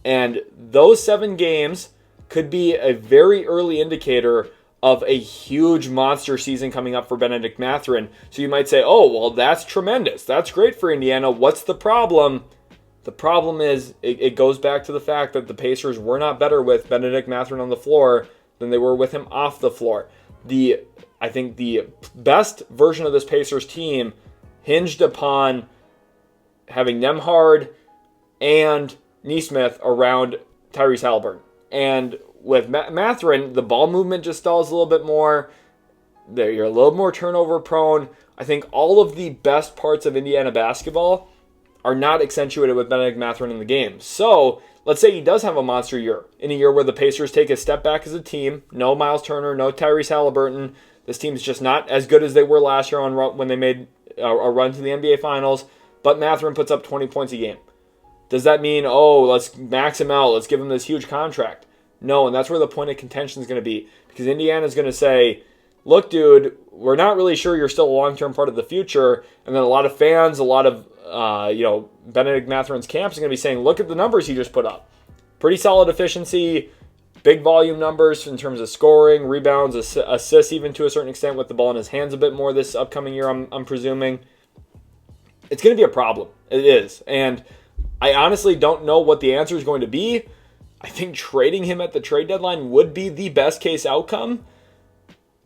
And those 7 games could be a very early indicator of a huge monster season coming up for Benedict Mathurin. So you might say, oh, well, that's tremendous. That's great for Indiana. What's the problem? The problem is it goes back to the fact that the Pacers were not better with Benedict Mathurin on the floor than they were with him off the floor. I think the best version of this Pacers team hinged upon having Nembhard and Nesmith around Tyrese Halliburton. And with Mathurin, the ball movement just stalls a little bit more. You're a little more turnover prone. I think all of the best parts of Indiana basketball are not accentuated with Benedict Mathurin in the game. So let's say he does have a monster year, in a year where the Pacers take a step back as a team. No Miles Turner, no Tyrese Halliburton. This team's just not as good as they were last year when they made a run to the NBA Finals. But Mathurin puts up 20 points a game. Does that mean, oh, let's max him out, let's give him this huge contract? No, and that's where the point of contention is going to be. Because Indiana's going to say, look, dude, we're not really sure you're still a long-term part of the future. And then a lot of fans, a lot of Benedict Mathurin's camp is going to be saying, look at the numbers he just put up. Pretty solid efficiency, big volume numbers in terms of scoring, rebounds, assists even to a certain extent with the ball in his hands a bit more this upcoming year, I'm presuming. It's going to be a problem. It is. And I honestly don't know what the answer is going to be. I think trading him at the trade deadline would be the best case outcome.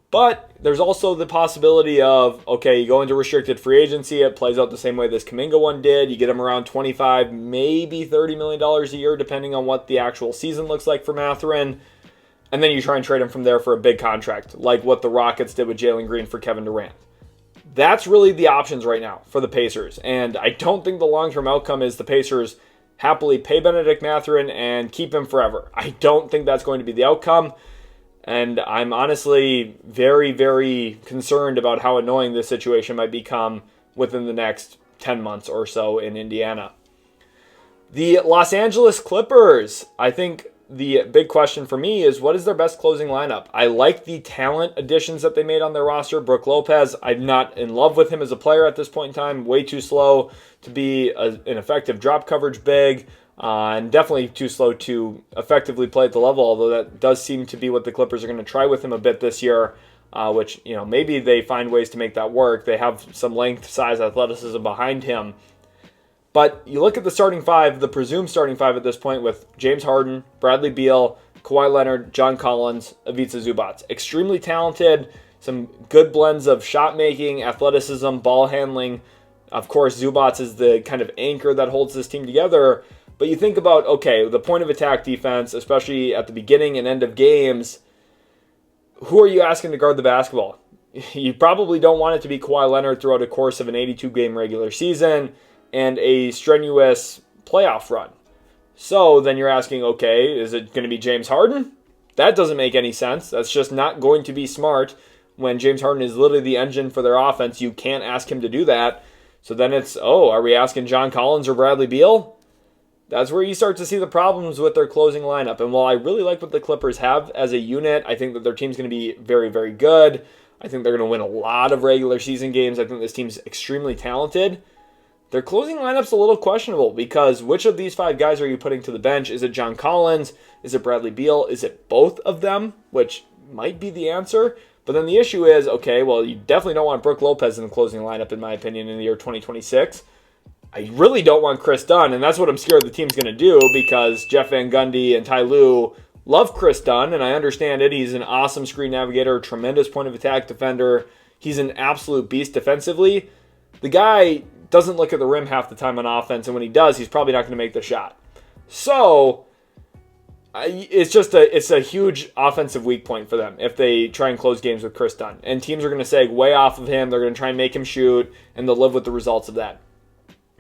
But there's also the possibility of, okay, you go into restricted free agency, it plays out the same way this Kuminga one did. You get him around $25, maybe $30 million a year, depending on what the actual season looks like for Mathurin. And then you try and trade him from there for a big contract, like what the Rockets did with Jalen Green for Kevin Durant. That's really the options right now for the Pacers. And I don't think the long-term outcome is the Pacers happily pay Benedict Mathurin and keep him forever. I don't think that's going to be the outcome. And I'm honestly very, very concerned about how annoying this situation might become within the next 10 months or so in Indiana. The Los Angeles Clippers, I think the big question for me is, what is their best closing lineup? I like the talent additions that they made on their roster. Brook Lopez, I'm not in love with him as a player at this point in time. Way too slow to be an effective drop coverage big. And definitely too slow to effectively play at the level, although that does seem to be what the Clippers are going to try with him a bit this year, which, maybe they find ways to make that work. They have some length, size, athleticism behind him. But you look at the starting five, the presumed starting five at this point, with James Harden, Bradley Beal, Kawhi Leonard, John Collins, Ivica Zubac. Extremely talented, some good blends of shot making, athleticism, ball handling. Of course, Zubac is the kind of anchor that holds this team together. But you think about, okay, the point of attack defense, especially at the beginning and end of games, who are you asking to guard the basketball? You probably don't want it to be Kawhi Leonard throughout a course of an 82-game regular season and a strenuous playoff run. So then you're asking, okay, is it going to be James Harden? That doesn't make any sense. That's just not going to be smart. When James Harden is literally the engine for their offense, you can't ask him to do that. So then it's, are we asking John Collins or Bradley Beal? That's where you start to see the problems with their closing lineup. And while I really like what the Clippers have as a unit, I think that their team's going to be very, very good. I think they're going to win a lot of regular season games. I think this team's extremely talented. their closing lineup's a little questionable because which of these 5 guys are you putting to the bench? Is it John Collins? Is it Bradley Beal? Is it both of them? Which might be the answer. But then the issue is, okay, well, you definitely don't want Brook Lopez in the closing lineup, in my opinion, in the year 2026. I really don't want Chris Dunn, and that's what I'm scared the team's going to do because Jeff Van Gundy and Ty Lue love Chris Dunn, and I understand it. He's an awesome screen navigator, tremendous point of attack defender. He's an absolute beast defensively. The guy doesn't look at the rim half the time on offense, and when he does, he's probably not going to make the shot. So it's a huge offensive weak point for them if they try and close games with Chris Dunn. And teams are going to sag way off of him. They're going to try and make him shoot, and they'll live with the results of that.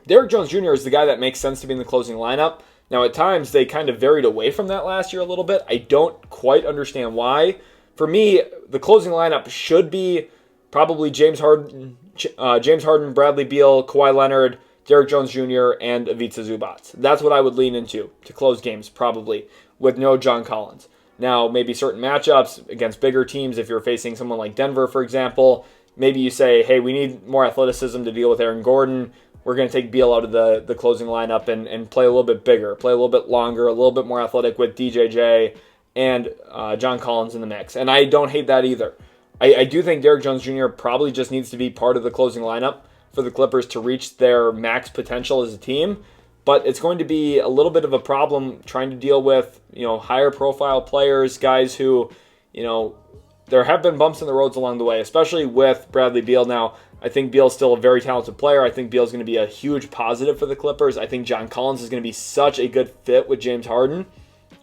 Derrick Jones Jr. is the guy that makes sense to be in the closing lineup. Now, at times, they kind of varied away from that last year a little bit. I don't quite understand why. For me, the closing lineup should be probably James Harden, Bradley Beal, Kawhi Leonard, Derrick Jones Jr., and Ivica Zubac. That's what I would lean into to close games, probably, with no John Collins. Now, maybe certain matchups against bigger teams, if you're facing someone like Denver, for example, maybe you say, hey, we need more athleticism to deal with Aaron Gordon. We're going to take Beal out of the closing lineup and play a little bit bigger, play a little bit longer, a little bit more athletic with DJJ and John Collins in the mix. And I don't hate that either. I do think Derrick Jones Jr. probably just needs to be part of the closing lineup for the Clippers to reach their max potential as a team. But it's going to be a little bit of a problem trying to deal with, higher profile players, guys who, there have been bumps in the roads along the way, especially with Bradley Beal. Now, I think Beal's still a very talented player. I think Beal's going to be a huge positive for the Clippers. I think John Collins is going to be such a good fit with James Harden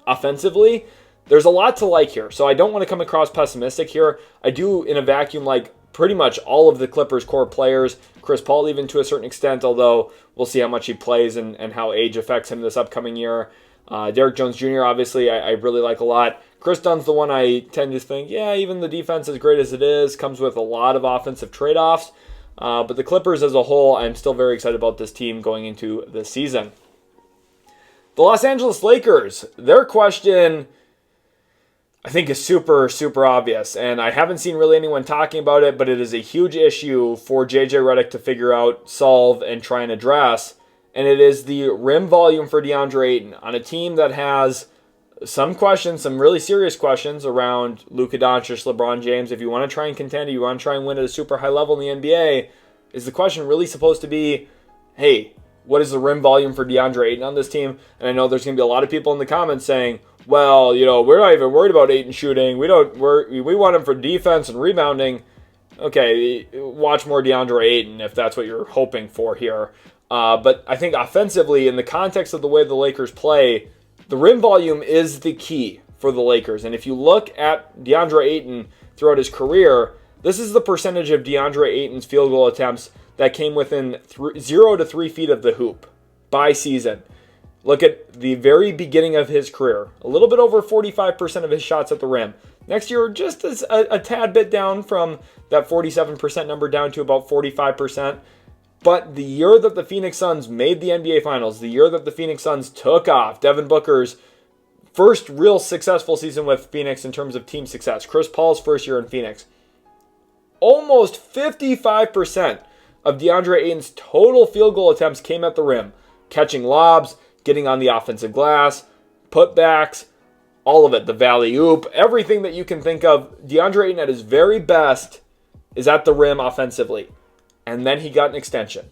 offensively. There's a lot to like here, so I don't want to come across pessimistic here. I do, in a vacuum, like pretty much all of the Clippers' core players. Chris Paul even to a certain extent, although we'll see how much he plays and how age affects him this upcoming year. Derrick Jones Jr., obviously, I really like a lot. Chris Dunn's the one I tend to think, even the defense, as great as it is, comes with a lot of offensive trade-offs. But the Clippers as a whole, I'm still very excited about this team going into this season. The Los Angeles Lakers, their question, I think, is super, super obvious. And I haven't seen really anyone talking about it, but it is a huge issue for JJ Redick to figure out, solve, and try and address. And it is the rim volume for DeAndre Ayton on a team that has some questions, some really serious questions around Luka Doncic, LeBron James. If you want to try and contend, you want to try and win at a super high level in the NBA, is the question really supposed to be, hey, what is the rim volume for DeAndre Ayton on this team? And I know there's going to be a lot of people in the comments saying, well, we're not even worried about Ayton shooting. We want him for defense and rebounding. Okay, watch more DeAndre Ayton if that's what you're hoping for here. But I think offensively, in the context of the way the Lakers play, the rim volume is the key for the Lakers. And if you look at DeAndre Ayton throughout his career, this is the percentage of DeAndre Ayton's field goal attempts that came within 0 to 3 feet of the hoop by season. Look at the very beginning of his career. A little bit over 45% of his shots at the rim. Next year, just as a tad bit down from that 47% number down to about 45%. But the year that the Phoenix Suns made the NBA Finals, the year that the Phoenix Suns took off, Devin Booker's first real successful season with Phoenix in terms of team success, Chris Paul's first year in Phoenix, almost 55% of DeAndre Ayton's total field goal attempts came at the rim. Catching lobs, getting on the offensive glass, putbacks, all of it, the valley-oop, everything that you can think of. DeAndre Ayton at his very best is at the rim offensively. And then he got an extension.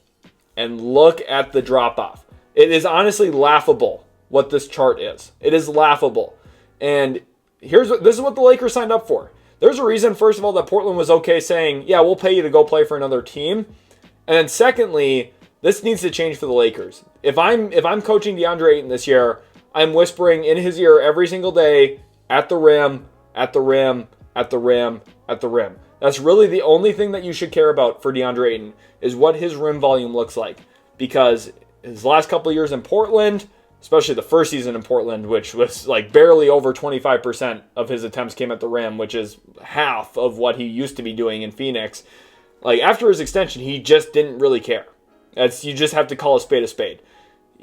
And look at the drop-off. It is honestly laughable what this chart is. It is laughable. And this is what the Lakers signed up for. There's a reason, first of all, that Portland was okay saying, yeah, we'll pay you to go play for another team. And then secondly, this needs to change for the Lakers. If I'm coaching DeAndre Ayton this year, I'm whispering in his ear every single day, at the rim, at the rim, at the rim, at the rim. That's really the only thing that you should care about for DeAndre Ayton is what his rim volume looks like. Because his last couple of years in Portland, especially the first season in Portland, which was like barely over 25% of his attempts came at the rim, which is half of what he used to be doing in Phoenix. Like after his extension, he just didn't really care. You just have to call a spade a spade.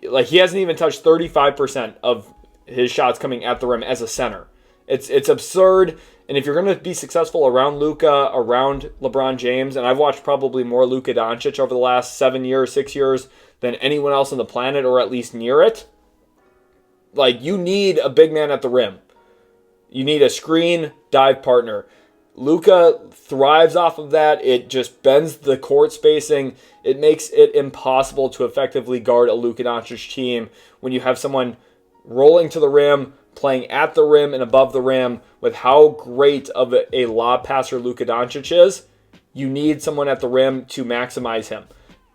Like he hasn't even touched 35% of his shots coming at the rim as a center. It's absurd. And if you're going to be successful around Luka, around LeBron James, and I've watched probably more Luka Doncic over the last 7 years, 6 years than anyone else on the planet, or at least near it, like, you need a big man at the rim. You need a screen dive partner. Luka thrives off of that. It just bends the court spacing. It makes it impossible to effectively guard a Luka Doncic team when you have someone rolling to the rim, playing at the rim and above the rim. With how great of a lob passer Luka Doncic is, you need someone at the rim to maximize him.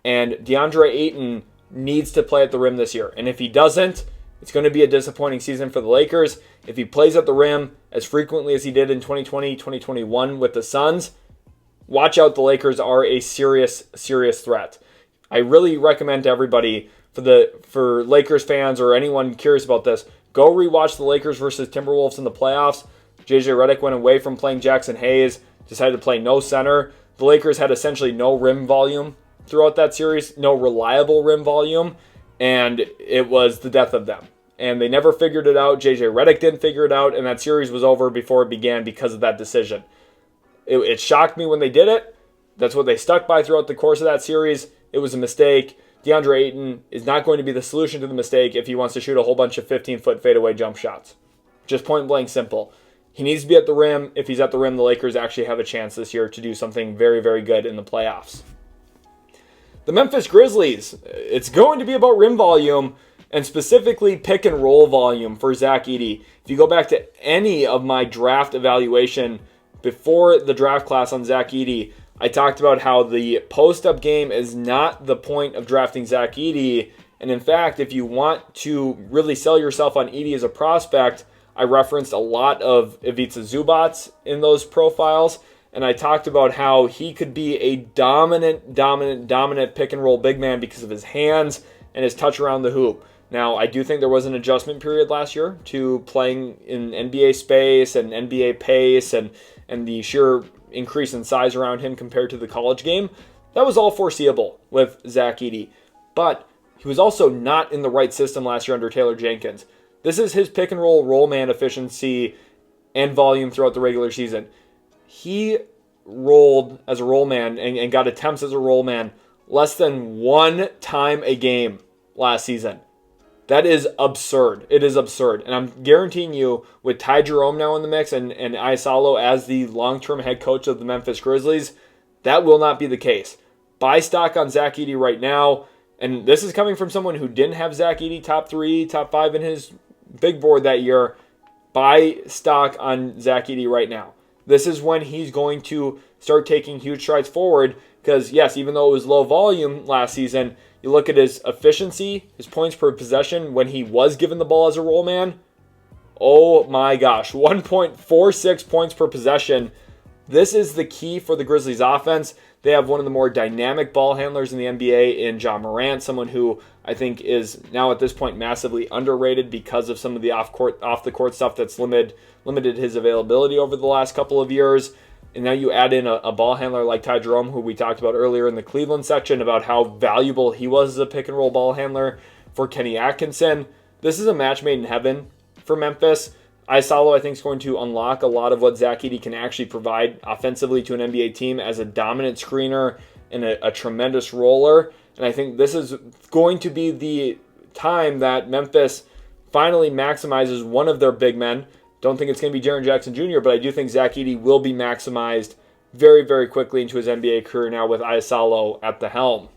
And DeAndre Ayton needs to play at the rim this year. And if he doesn't, it's going to be a disappointing season for the Lakers. If he plays at the rim as frequently as he did in 2020, 2021 with the Suns, watch out, the Lakers are a serious, serious threat. I really recommend to everybody, for Lakers fans or anyone curious about this, go rewatch the Lakers versus Timberwolves in the playoffs. JJ Redick went away from playing Jackson Hayes, decided to play no center. The Lakers had essentially no rim volume throughout that series, no reliable rim volume, and it was the death of them. And they never figured it out. JJ Redick didn't figure it out, and that series was over before it began because of that decision. It shocked me when they did it. That's what they stuck by throughout the course of that series. It was a mistake. DeAndre Ayton is not going to be the solution to the mistake if he wants to shoot a whole bunch of 15-foot fadeaway jump shots. Just point blank simple. He needs to be at the rim. If he's at the rim, the Lakers actually have a chance this year to do something very, very good in the playoffs. The Memphis Grizzlies, it's going to be about rim volume, and specifically pick and roll volume for Zach Edey. If you go back to any of my draft evaluation before the draft class on Zach Edey, I talked about how the post-up game is not the point of drafting Zach Edey. And in fact, if you want to really sell yourself on Edey as a prospect, I referenced a lot of Ivica Zubats in those profiles. And I talked about how he could be a dominant pick and roll big man because of his hands and his touch around the hoop. Now, I do think there was an adjustment period last year to playing in NBA space and NBA pace and the sheer increase in size around him compared to the college game. That was all foreseeable with Zach Edey. But he was also not in the right system last year under Taylor Jenkins. This is his pick and roll man efficiency and volume throughout the regular season. He rolled as a roll man and got attempts as a roll man less than one time a game last season. That is absurd. It is absurd. And I'm guaranteeing you, with Ty Jerome now in the mix and Isalo as the long-term head coach of the Memphis Grizzlies, that will not be the case. Buy stock on Zach Edey right now. And this is coming from someone who didn't have Zach Edey top 3, top 5 in his big board that year. Buy stock on Zach Edey right now. This is when he's going to start taking huge strides forward. Because, yes, even though it was low volume last season, you look at his efficiency, his points per possession when he was given the ball as a roll man. Oh my gosh, 1.46 points per possession. This is the key for the Grizzlies offense. They have one of the more dynamic ball handlers in the NBA in Ja Morant, someone who I think is now at this point massively underrated because of some of the off the court stuff that's limited his availability over the last couple of years. And now you add in a ball handler like Ty Jerome, who we talked about earlier in the Cleveland section about how valuable he was as a pick and roll ball handler for Kenny Atkinson. This is a match made in heaven for Memphis. Isalo, I think, is going to unlock a lot of what Zach Edey can actually provide offensively to an NBA team as a dominant screener and a tremendous roller. And I think this is going to be the time that Memphis finally maximizes one of their big men. Don't think it's going to be Jaren Jackson Jr., but I do think Zach Edey will be maximized very, very quickly into his NBA career now with Isalo at the helm.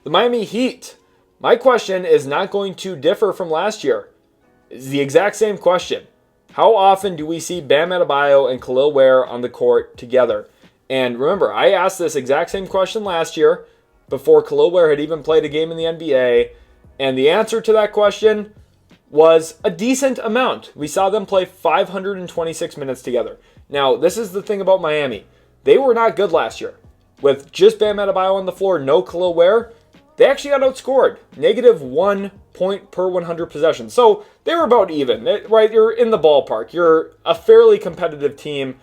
The Miami Heat. My question is not going to differ from last year. It's the exact same question. How often do we see Bam Adebayo and Khalil Ware on the court together? And remember, I asked this exact same question last year before Khalil Ware had even played a game in the NBA. And the answer to that question was a decent amount. We saw them play 526 minutes together. Now, this is the thing about Miami. They were not good last year. With just Bam Adebayo on the floor, no Khalil Ware, they actually got outscored. -1 point per 100 possessions. So they were about even, right? You're in the ballpark. You're a fairly competitive team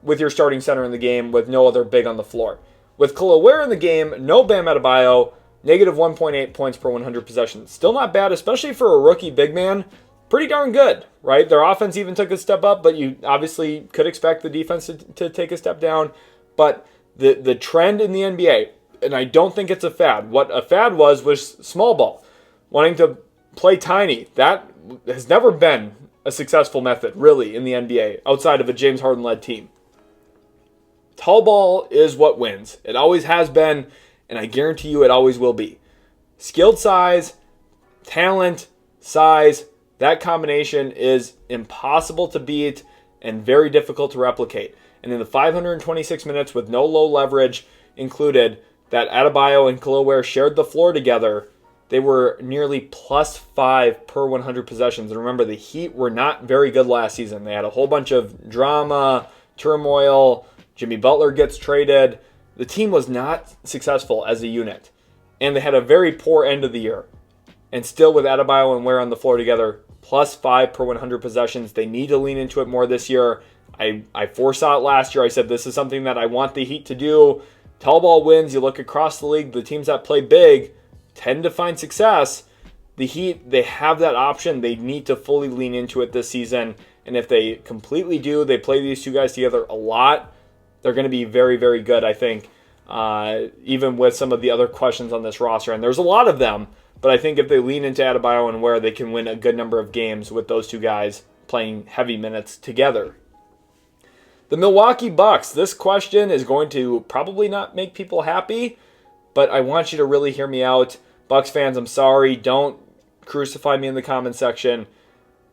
with your starting center in the game with no other big on the floor. With Khalil Ware in the game, no Bam Adebayo, -1.8 points per 100 possessions. Still not bad, especially for a rookie big man. pretty darn good, right? Their offense even took a step up, but you obviously could expect the defense to take a step down. But the trend in the NBA, and I don't think it's a fad. What a fad was small ball, wanting to play tiny. That has never been a successful method, really, in the NBA, outside of a James Harden-led team. Tall ball is what wins. It always has been, and I guarantee you it always will be. Skilled size, talent, size, that combination is impossible to beat and very difficult to replicate. And in the 526 minutes with no low leverage included, that Adebayo and Khalil Ware shared the floor together, they were nearly +5 per 100 possessions. And remember, the Heat were not very good last season. They had a whole bunch of drama, turmoil. Jimmy Butler gets traded. The team was not successful as a unit. And they had a very poor end of the year. And still with Adebayo and Ware on the floor together, +5 per 100 possessions. They need to lean into it more this year. I foresaw it last year. I said this is something that I want the Heat to do. Tall ball wins. You look across the league, the teams that play big tend to find success. The Heat, they have that option. They need to fully lean into it this season. And if they completely do, they play these two guys together a lot, they're going to be very, very good, I think, even with some of the other questions on this roster. And there's a lot of them, but I think if they lean into Adebayo and Ware, they can win a good number of games with those two guys playing heavy minutes together. The Milwaukee Bucks. This question is going to probably not make people happy, but I want you to really hear me out. Bucks fans, I'm sorry. Don't crucify me in the comment section.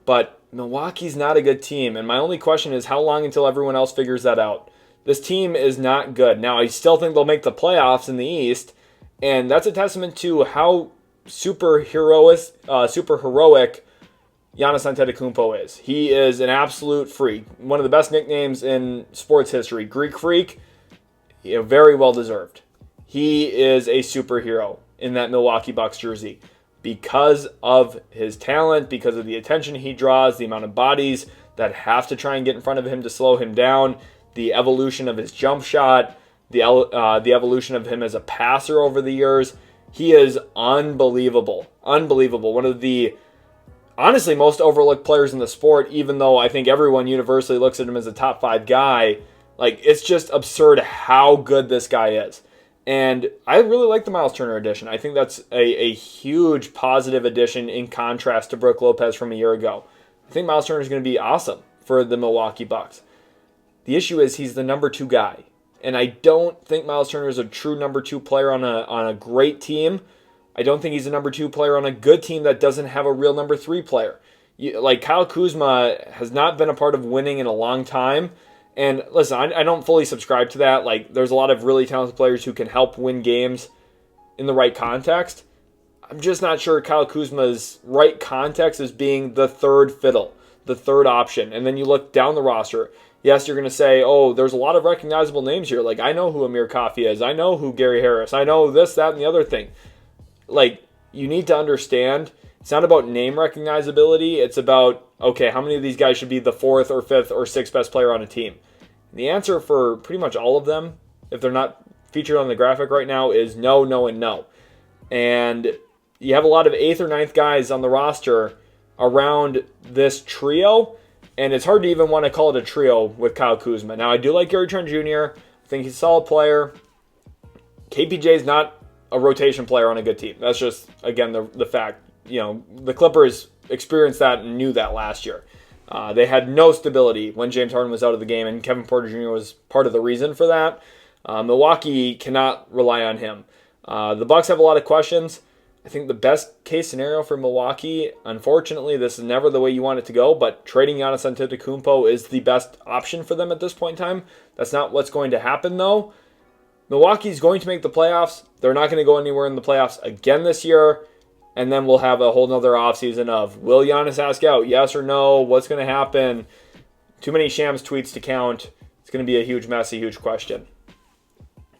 But Milwaukee's not a good team, and my only question is how long until everyone else figures that out? This team is not good. Now, I still think they'll make the playoffs in the East, and that's a testament to how super heroic Giannis Antetokounmpo is. He is an absolute freak. One of the best nicknames in sports history. Greek Freak, very well deserved. He is a superhero in that Milwaukee Bucks jersey because of his talent, because of the attention he draws, the amount of bodies that have to try and get in front of him to slow him down, the evolution of his jump shot, the evolution of him as a passer over the years. He is unbelievable. Unbelievable. One of the honestly most overlooked players in the sport, even though I think everyone universally looks at him as a top 5 guy. Like, it's just absurd how good this guy is. And I really like the Miles Turner addition. I think that's a huge positive addition in contrast to Brook Lopez from a year ago. I think Miles Turner is going to be awesome for the Milwaukee Bucks. The issue is he's the number 2 guy. And I don't think Miles Turner is a true number 2 player on a great team. I don't think he's a number 2 player on a good team that doesn't have a real number 3 player. Like Kyle Kuzma has not been a part of winning in a long time. And listen, I don't fully subscribe to that. Like, there's a lot of really talented players who can help win games in the right context. I'm just not sure Kyle Kuzma's right context is being the third fiddle, the third option. And then you look down the roster. Yes, you're going to say, oh, there's a lot of recognizable names here. Like, I know who Amir Coffey is. I know who Gary Harris. I know this, that, and the other thing. Like, you need to understand, it's not about name recognizability. It's about, okay, how many of these guys should be the 4th or 5th or 6th best player on a team? And the answer for pretty much all of them, if they're not featured on the graphic right now, is no, no, and no. And you have a lot of 8th or 9th guys on the roster around this trio, and it's hard to even want to call it a trio with Kyle Kuzma. Now, I do like Gary Trent Jr. I think he's a solid player. KPJ is not a rotation player on a good team. That's just, again, the fact. The Clippers experienced that and knew that last year. They had no stability when James Harden was out of the game, and Kevin Porter Jr. was part of the reason for that. Milwaukee cannot rely on him. The Bucks have a lot of questions. I think the best case scenario for Milwaukee, unfortunately, this is never the way you want it to go, but trading Giannis Antetokounmpo is the best option for them at this point in time. That's not what's going to happen, though. Milwaukee's going to make the playoffs. They're not going to go anywhere in the playoffs again this year. And then we'll have a whole nother offseason of, will Giannis ask out? Yes or no? What's going to happen? Too many Shams tweets to count. It's going to be a huge mess, a huge question.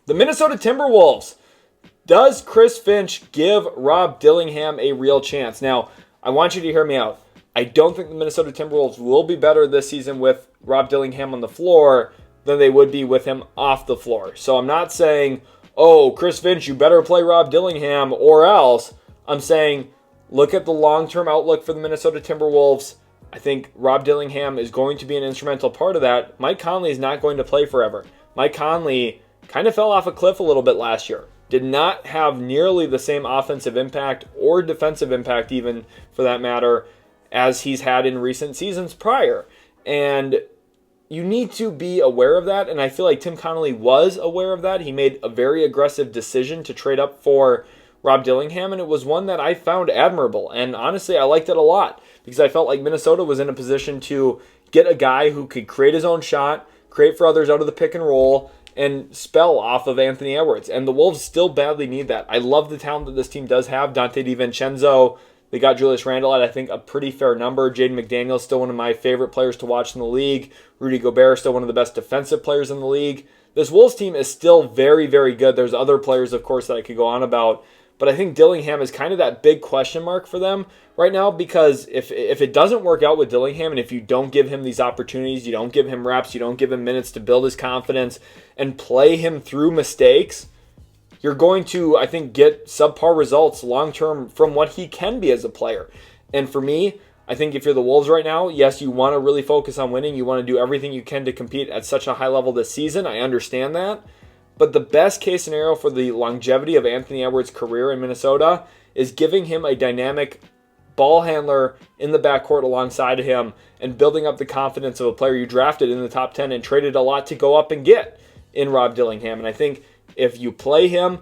The Minnesota Timberwolves. Does Chris Finch give Rob Dillingham a real chance? Now, I want you to hear me out. I don't think the Minnesota Timberwolves will be better this season with Rob Dillingham on the floor than they would be with him off the floor. So I'm not saying, oh, Chris Finch, you better play Rob Dillingham or else. I'm saying, look at the long-term outlook for the Minnesota Timberwolves. I think Rob Dillingham is going to be an instrumental part of that. Mike Conley is not going to play forever. Mike Conley kind of fell off a cliff a little bit last year. Did not have nearly the same offensive impact or defensive impact, even for that matter, as he's had in recent seasons prior. And you need to be aware of that, and I feel like Tim Connolly was aware of that. He made a very aggressive decision to trade up for Rob Dillingham, and it was one that I found admirable. And honestly, I liked it a lot because I felt like Minnesota was in a position to get a guy who could create his own shot, create for others out of the pick and roll, and spell off of Anthony Edwards. And the Wolves still badly need that. I love the talent that this team does have. Dante DiVincenzo, they got Julius Randle at, I think, a pretty fair number. Jaden McDaniels, still one of my favorite players to watch in the league. Rudy Gobert, still one of the best defensive players in the league. This Wolves team is still very, very good. There's other players, of course, that I could go on about. But I think Dillingham is kind of that big question mark for them right now, because if it doesn't work out with Dillingham, and if you don't give him these opportunities, you don't give him reps, you don't give him minutes to build his confidence and play him through mistakes, you're going to, I think, get subpar results long-term from what he can be as a player. And for me, I think if you're the Wolves right now, yes, you want to really focus on winning. You want to do everything you can to compete at such a high level this season. I understand that. But the best case scenario for the longevity of Anthony Edwards' career in Minnesota is giving him a dynamic ball handler in the backcourt alongside of him and building up the confidence of a player you drafted in the top 10 and traded a lot to go up and get in Rob Dillingham. And I think if you play him,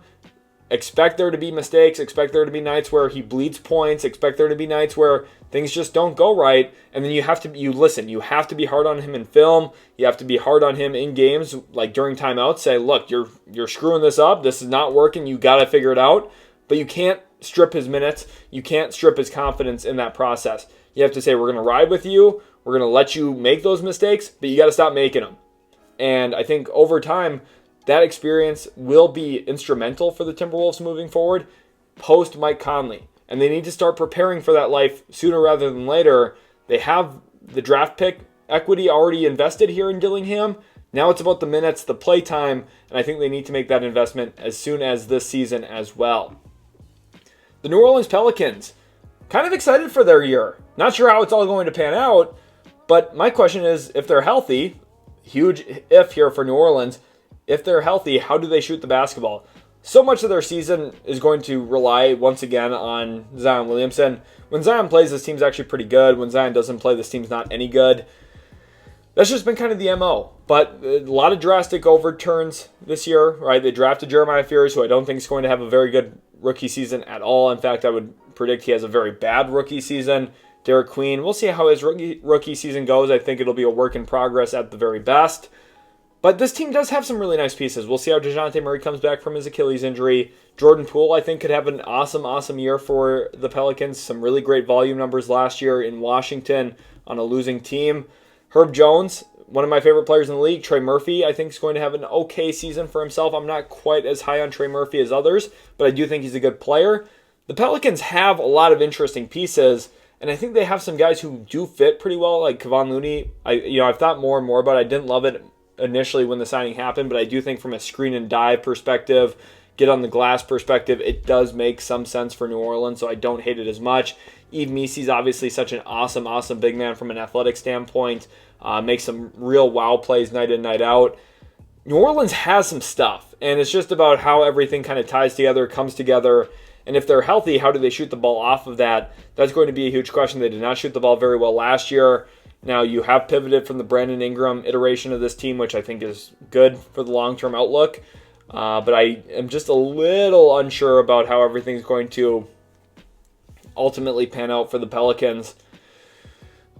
expect there to be mistakes, expect there to be nights where he bleeds points, expect there to be nights where things just don't go right, and then you have to be hard on him in film, you have to be hard on him in games, like during timeouts, say, look, you're screwing this up, this is not working, you got to figure it out, but you can't strip his minutes, you can't strip his confidence in that process. You have to say, we're going to ride with you, we're going to let you make those mistakes, but you got to stop making them. And I think over time, that experience will be instrumental for the Timberwolves moving forward post Mike Conley. And they need to start preparing for that life sooner rather than later. They have the draft pick equity already invested here in Dillingham. Now it's about the minutes, the play time, and I think they need to make that investment as soon as this season as well. The New Orleans Pelicans, kind of excited for their year. Not sure how it's all going to pan out, but my question is, if they're healthy, huge if here for New Orleans, if they're healthy, how do they shoot the basketball? So much of their season is going to rely once again on Zion Williamson. When Zion plays, this team's actually pretty good. When Zion doesn't play, this team's not any good. That's just been kind of the MO. But a lot of drastic overturns this year, right? They drafted Jeremiah Fears, who I don't think is going to have a very good rookie season at all. In fact, I would predict he has a very bad rookie season. Derek Queen, we'll see how his rookie season goes. I think it'll be a work in progress at the very best. But this team does have some really nice pieces. We'll see how DeJounte Murray comes back from his Achilles injury. Jordan Poole, I think, could have an awesome year for the Pelicans. Some really great volume numbers last year in Washington on a losing team. Herb Jones, one of my favorite players in the league. Trey Murphy, I think, is going to have an okay season for himself. I'm not quite as high on Trey Murphy as others, but I do think he's a good player. The Pelicans have a lot of interesting pieces, and I think they have some guys who do fit pretty well, like Kevon Looney. I've thought more and more about it. I didn't love it initially when the signing happened, but I do think from a screen and dive perspective, get on the glass perspective, it does make some sense for New Orleans, so I don't hate it as much. Yves Missy's obviously such an awesome big man from an athletic standpoint, makes some real wow plays night in, night out. New Orleans has some stuff, and it's just about how everything kind of ties together, comes together, and if they're healthy, how do they shoot the ball off of that? That's going to be a huge question. They did not shoot the ball very well last year. Now, you have pivoted from the Brandon Ingram iteration of this team, which I think is good for the long-term outlook. But I am just a little unsure about how everything's going to ultimately pan out for the Pelicans,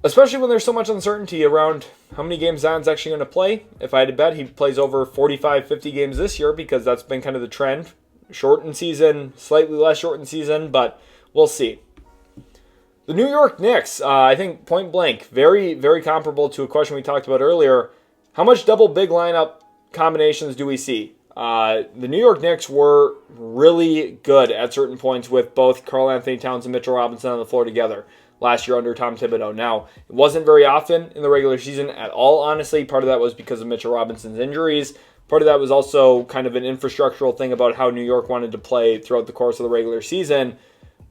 especially when there's so much uncertainty around how many games Zion's actually going to play. If I had to bet, he plays over 45, 50 games this year because that's been kind of the trend. Shortened season, slightly less shortened season, but we'll see. The New York Knicks, I think point blank, very, very comparable to a question we talked about earlier. How much double big lineup combinations do we see? The New York Knicks were really good at certain points with both Karl Anthony Towns and Mitchell Robinson on the floor together last year under Tom Thibodeau. Now, it wasn't very often in the regular season at all, honestly. Part of that was because of Mitchell Robinson's injuries. Part of that was also kind of an infrastructural thing about how New York wanted to play throughout the course of the regular season.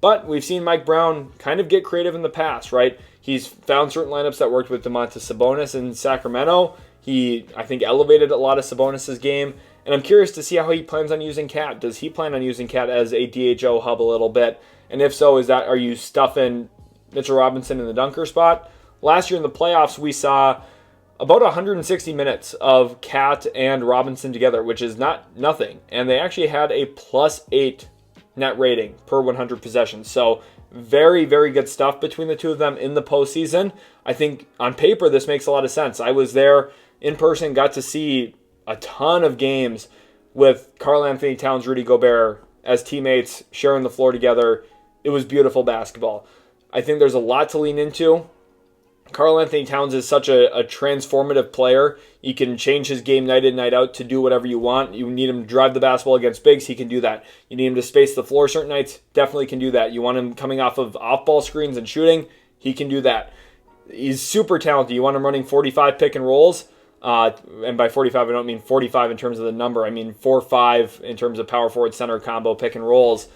But we've seen Mike Brown kind of get creative in the past, right? He's found certain lineups that worked with Domantas Sabonis in Sacramento. He, I think, elevated a lot of Sabonis' game. And I'm curious to see how he plans on using Cat. Does he plan on using Cat as a DHO hub a little bit? And if so, are you stuffing Mitchell Robinson in the dunker spot? Last year in the playoffs, we saw about 160 minutes of Cat and Robinson together, which is not nothing. And they actually had a +8 net rating per 100 possessions. So very, very good stuff between the two of them in the postseason. I think on paper, this makes a lot of sense. I was there in person, got to see a ton of games with Karl-Anthony Towns, Rudy Gobert as teammates sharing the floor together. It was beautiful basketball. I think there's a lot to lean into. Karl-Anthony Towns is such a transformative player. He can change his game night in, night out to do whatever you want. You need him to drive the basketball against bigs, he can do that. You need him to space the floor certain nights, definitely can do that. You want him coming off of off-ball screens and shooting, he can do that. He's super talented. You want him running 45 pick and rolls, and by 45 I don't mean 45 in terms of the number. I mean 4-5 in terms of power forward center combo pick and rolls.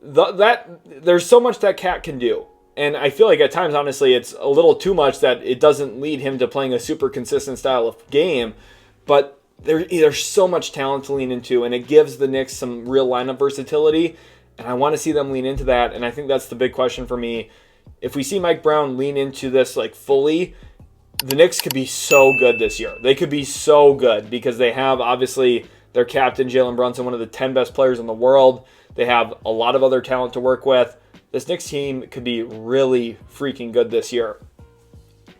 There's so much that Cat can do. And I feel like at times, honestly, it's a little too much that it doesn't lead him to playing a super consistent style of game. But there's so much talent to lean into, and it gives the Knicks some real lineup versatility. And I want to see them lean into that. And I think that's the big question for me. If we see Mike Brown lean into this like fully, the Knicks could be so good this year. They could be so good because they have, obviously, their captain, Jalen Brunson, one of the 10 best players in the world. They have a lot of other talent to work with. This Knicks team could be really freaking good this year.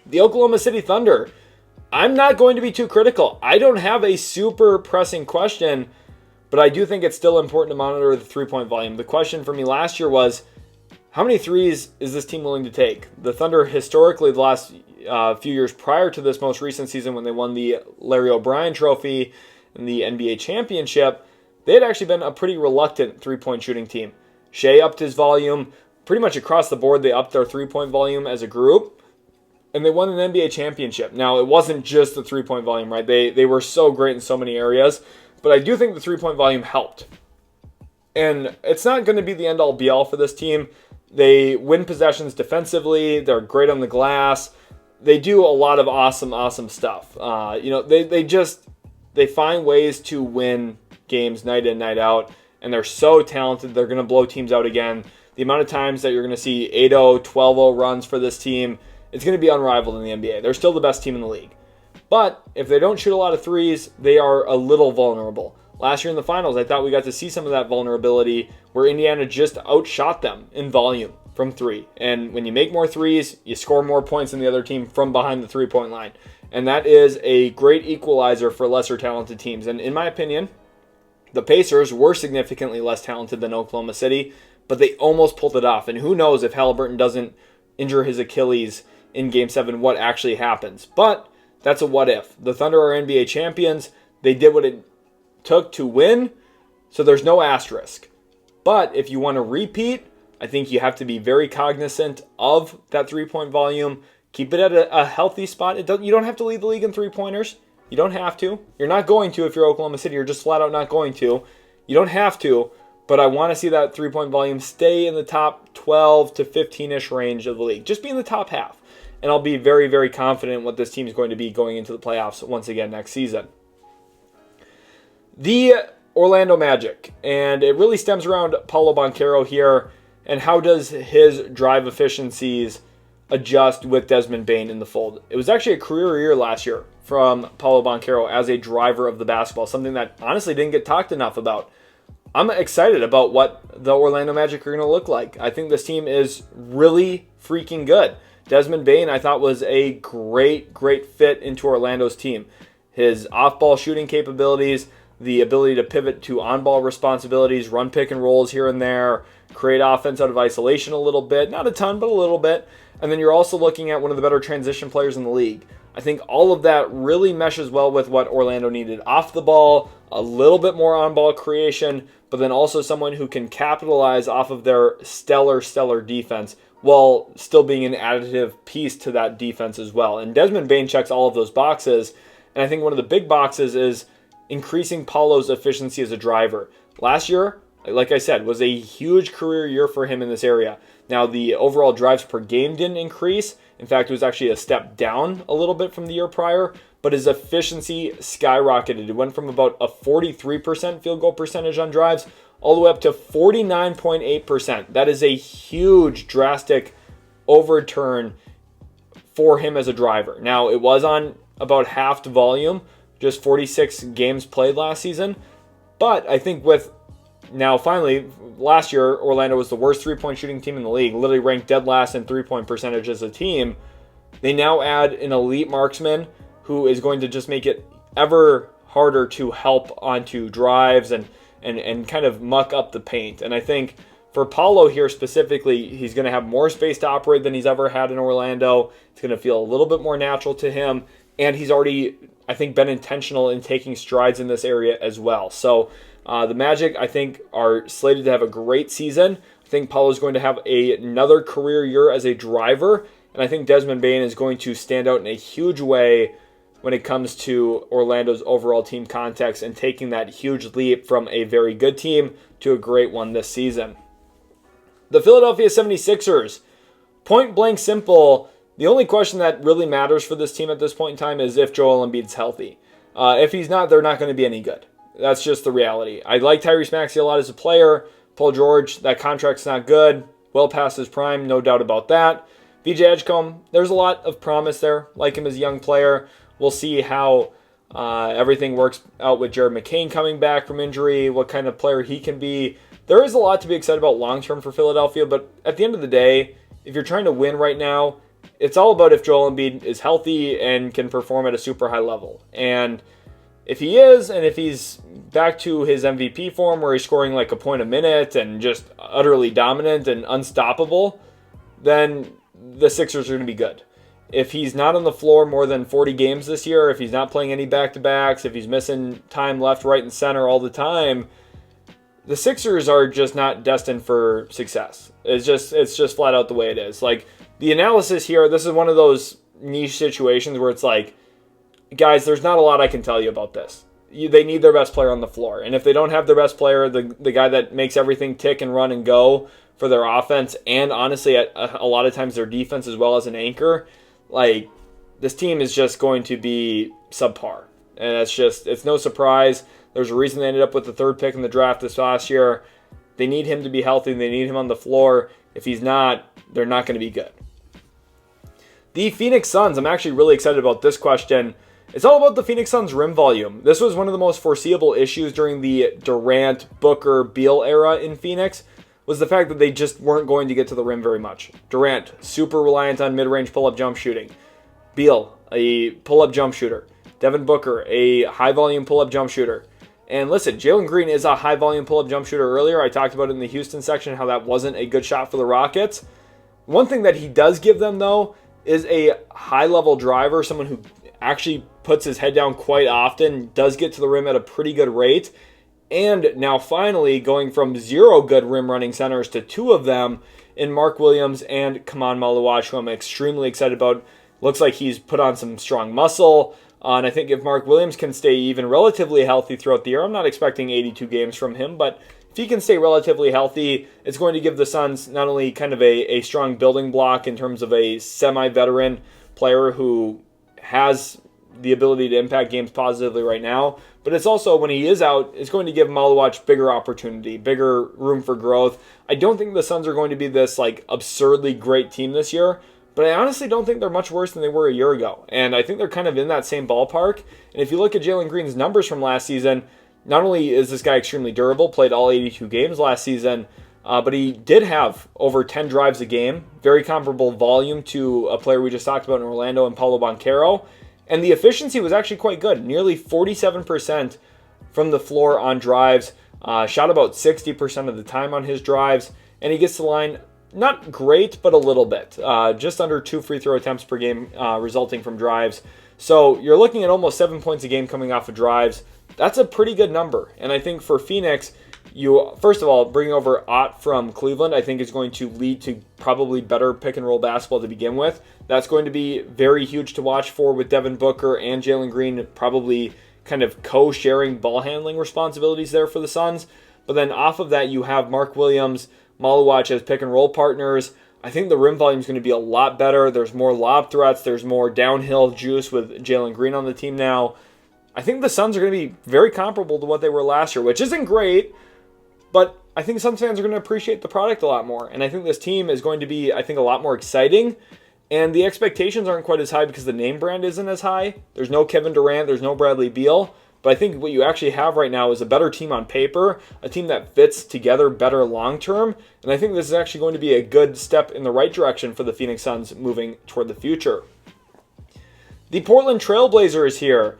The Oklahoma City Thunder. I'm not going to be too critical. I don't have a super pressing question, but I do think it's still important to monitor the three-point volume. The question for me last year was, how many threes is this team willing to take? The Thunder historically, the last few years prior to this most recent season when they won the Larry O'Brien Trophy and the NBA Championship, they had actually been a pretty reluctant three-point shooting team. Shea upped his volume. Pretty much across the board, they upped their three-point volume as a group. And they won an NBA championship. Now, it wasn't just the three-point volume, right? They were so great in so many areas. But I do think the three-point volume helped. And it's not going to be the end-all, be-all for this team. They win possessions defensively. They're great on the glass. They do a lot of awesome stuff. They find ways to win games night in, night out. And they're so talented, they're going to blow teams out again. The amount of times that you're going to see 8-0, 12-0 runs for this team, it's going to be unrivaled in the NBA. They're still the best team in the league. But if they don't shoot a lot of threes, they are a little vulnerable. Last year in the finals, I thought we got to see some of that vulnerability where Indiana just outshot them in volume from three. And when you make more threes, you score more points than the other team from behind the three-point line. And that is a great equalizer for lesser talented teams. And in my opinion, the Pacers were significantly less talented than Oklahoma City, but they almost pulled it off. And who knows if Halliburton doesn't injure his Achilles in Game 7, what actually happens. But that's a what if. The Thunder are NBA champions. They did what it took to win, so there's no asterisk. But if you want to repeat, I think you have to be very cognizant of that three-point volume. Keep it at a healthy spot. You don't have to lead the league in three-pointers. You don't have to. You're not going to if you're Oklahoma City. You're just flat out not going to. You don't have to, but I want to see that three-point volume stay in the top 12 to 15-ish range of the league. Just be in the top half. And I'll be very, very confident what this team is going to be going into the playoffs once again next season. The Orlando Magic, and it really stems around Paolo Banchero here, and how does his drive efficiencies adjust with Desmond Bane in the fold. It was actually a career year last year from Paolo Banchero as a driver of the basketball, something that honestly didn't get talked enough about. I'm excited about what the Orlando Magic are going to look like. I think this team is really freaking good. Desmond Bane, I thought, was a great fit into Orlando's team. His off-ball shooting capabilities, the ability to pivot to on-ball responsibilities, run pick and rolls here and there, create offense out of isolation a little bit. Not a ton, but a little bit. And then you're also looking at one of the better transition players in the league. I think all of that really meshes well with what Orlando needed off the ball, a little bit more on-ball creation, but then also someone who can capitalize off of their stellar defense while still being an additive piece to that defense as well. And Desmond Bane checks all of those boxes. And I think one of the big boxes is increasing Paulo's efficiency as a driver. Last year, like I said, was a huge career year for him in this area. Now, the overall drives per game didn't increase. In fact, it was actually a step down a little bit from the year prior, but his efficiency skyrocketed. It went from about a 43% field goal percentage on drives all the way up to 49.8%. That is a huge, drastic overturn for him as a driver. Now, it was on about half the volume, just 46 games played last season, but I think with now, finally, last year, Orlando was the worst three-point shooting team in the league, literally ranked dead last in three-point percentage as a team. They now add an elite marksman who is going to just make it ever harder to help onto drives and kind of muck up the paint. And I think for Paolo here specifically, he's going to have more space to operate than he's ever had in Orlando. It's going to feel a little bit more natural to him. And he's already, I think, been intentional in taking strides in this area as well. So the Magic, I think, are slated to have a great season. I think Paolo's going to have another career year as a driver. And I think Desmond Bane is going to stand out in a huge way when it comes to Orlando's overall team context and taking that huge leap from a very good team to a great one this season. The Philadelphia 76ers, point blank simple, the only question that really matters for this team at this point in time is if Joel Embiid's healthy. If he's not, they're not going to be any good. That's just the reality. I like Tyrese Maxey a lot as a player. Paul George, that contract's not good. Well past his prime, no doubt about that. VJ Edgecombe, there's a lot of promise there. Like him as a young player. We'll see how everything works out with Jared McCain coming back from injury, what kind of player he can be. There is a lot to be excited about long-term for Philadelphia, but at the end of the day, if you're trying to win right now, it's all about if Joel Embiid is healthy and can perform at a super high level. And if he is, and if he's back to his MVP form where he's scoring like a point a minute and just utterly dominant and unstoppable, then the Sixers are going to be good. If he's not on the floor more than 40 games this year, if he's not playing any back-to-backs, if he's missing time left, right, and center all the time, the Sixers are just not destined for success. It's just flat out the way it is. Like, the analysis here, this is one of those niche situations where it's like, guys, there's not a lot I can tell you about this. They need their best player on the floor. And if they don't have their best player, the guy that makes everything tick and run and go for their offense, and honestly, a lot of times their defense as well as an anchor, like, this team is just going to be subpar. And it's no surprise. There's a reason they ended up with the third pick in the draft this last year. They need him to be healthy. They need him on the floor. If he's not, they're not going to be good. The Phoenix Suns, I'm actually really excited about this question. It's all about the Phoenix Suns' rim volume. This was one of the most foreseeable issues during the Durant, Booker, Beal era in Phoenix, was the fact that they just weren't going to get to the rim very much. Durant, super reliant on mid-range pull-up jump shooting. Beal, a pull-up jump shooter. Devin Booker, a high-volume pull-up jump shooter. And listen, Jalen Green is a high-volume pull-up jump shooter earlier. I talked about it in the Houston section, how that wasn't a good shot for the Rockets. One thing that he does give them, though, is a high-level driver, someone who actually puts his head down quite often, does get to the rim at a pretty good rate. And now finally going from 0 good rim running centers to 2 of them in Mark Williams and Kaman Maluach, who I'm extremely excited about. Looks like he's put on some strong muscle. And I think if Mark Williams can stay even relatively healthy throughout the year, I'm not expecting 82 games from him, but if he can stay relatively healthy, it's going to give the Suns not only kind of a strong building block in terms of a semi-veteran player who has the ability to impact games positively right now, but it's also, when he is out, it's going to give Maluach bigger opportunity, bigger room for growth. I don't think the Suns are going to be this like absurdly great team this year, but I honestly don't think they're much worse than they were a year ago. And I think they're kind of in that same ballpark. And if you look at Jalen Green's numbers from last season, not only is this guy extremely durable, played all 82 games last season, but he did have over 10 drives a game, very comparable volume to a player we just talked about in Orlando and Paolo Banchero. And the efficiency was actually quite good, nearly 47% from the floor on drives, shot about 60% of the time on his drives, and he gets to the line, not great, but a little bit, just under 2 free throw attempts per game resulting from drives. So you're looking at almost 7 points a game coming off of drives. That's a pretty good number, and I think for Phoenix, you, first of all, bringing over Ott from Cleveland, I think is going to lead to probably better pick-and-roll basketball to begin with. That's going to be very huge to watch for with Devin Booker and Jalen Green probably kind of co-sharing ball handling responsibilities there for the Suns. But then off of that, you have Mark Williams, Maluach as pick and roll partners. I think the rim volume is going to be a lot better. There's more lob threats. There's more downhill juice with Jalen Green on the team now. I think the Suns are going to be very comparable to what they were last year, which isn't great, but I think Suns fans are going to appreciate the product a lot more. And I think this team is going to be, I think, a lot more exciting. And the expectations aren't quite as high because the name brand isn't as high. There's no Kevin Durant. There's no Bradley Beal. But I think what you actually have right now is a better team on paper, a team that fits together better long-term. And I think this is actually going to be a good step in the right direction for the Phoenix Suns moving toward the future. The Portland Trail Blazers here.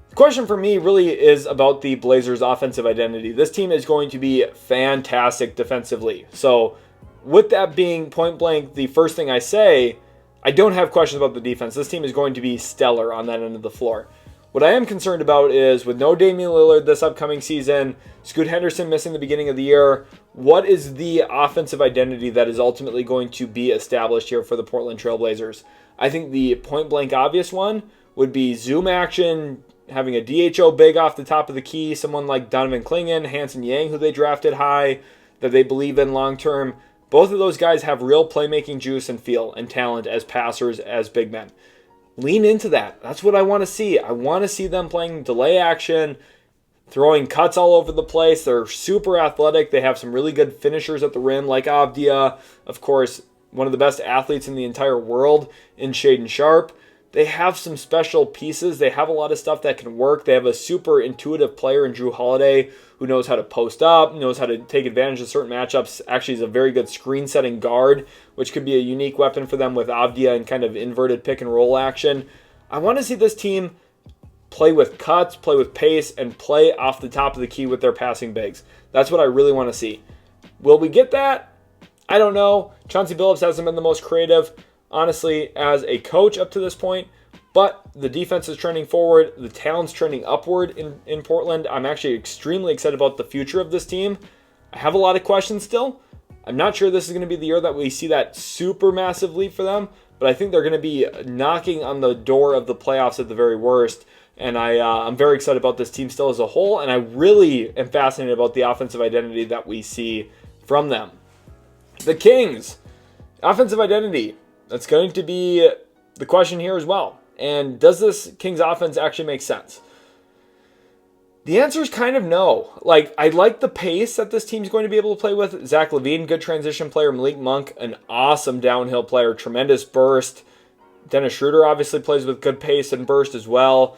The question for me really is about the Blazers' offensive identity. This team is going to be fantastic defensively. So with that being point blank, the first thing I say, I don't have questions about the defense. This team is going to be stellar on that end of the floor. What I am concerned about is with no Damian Lillard this upcoming season, Scoot Henderson missing the beginning of the year, what is the offensive identity that is ultimately going to be established here for the Portland Trail Blazers? I think the point blank obvious one would be zoom action, having a DHO big off the top of the key, someone like Donovan Clingan, Hanson Yang, who they drafted high, that they believe in long term. Both of those guys have real playmaking juice and feel and talent as passers, as big men. Lean into that. That's what I want to see. I want to see them playing delay action, throwing cuts all over the place. They're super athletic. They have some really good finishers at the rim, like Avdia. Of course, one of the best athletes in the entire world in Shaedon Sharpe. They have some special pieces. They have a lot of stuff that can work. They have a super intuitive player in Drew Holiday who knows how to post up, knows how to take advantage of certain matchups. Actually is a very good screen-setting guard, which could be a unique weapon for them with Avdia and kind of inverted pick-and-roll action. I want to see this team play with cuts, play with pace, and play off the top of the key with their passing bigs. That's what I really want to see. Will we get that? I don't know. Chauncey Billups hasn't been the most creative, honestly, as a coach up to this point, but the defense is trending forward. The talent's trending upward in Portland. I'm actually extremely excited about the future of this team. I have a lot of questions still. I'm not sure this is going to be the year that we see that super massive leap for them, but I think they're going to be knocking on the door of the playoffs at the very worst. And I'm very excited about this team still as a whole, and I really am fascinated about the offensive identity that we see from them. The Kings, offensive identity. That's going to be the question here as well. And does this Kings offense actually make sense? The answer is kind of no. I like the pace that this team's going to be able to play with. Zach LaVine, good transition player. Malik Monk, an awesome downhill player. Tremendous burst. Dennis Schroeder obviously plays with good pace and burst as well.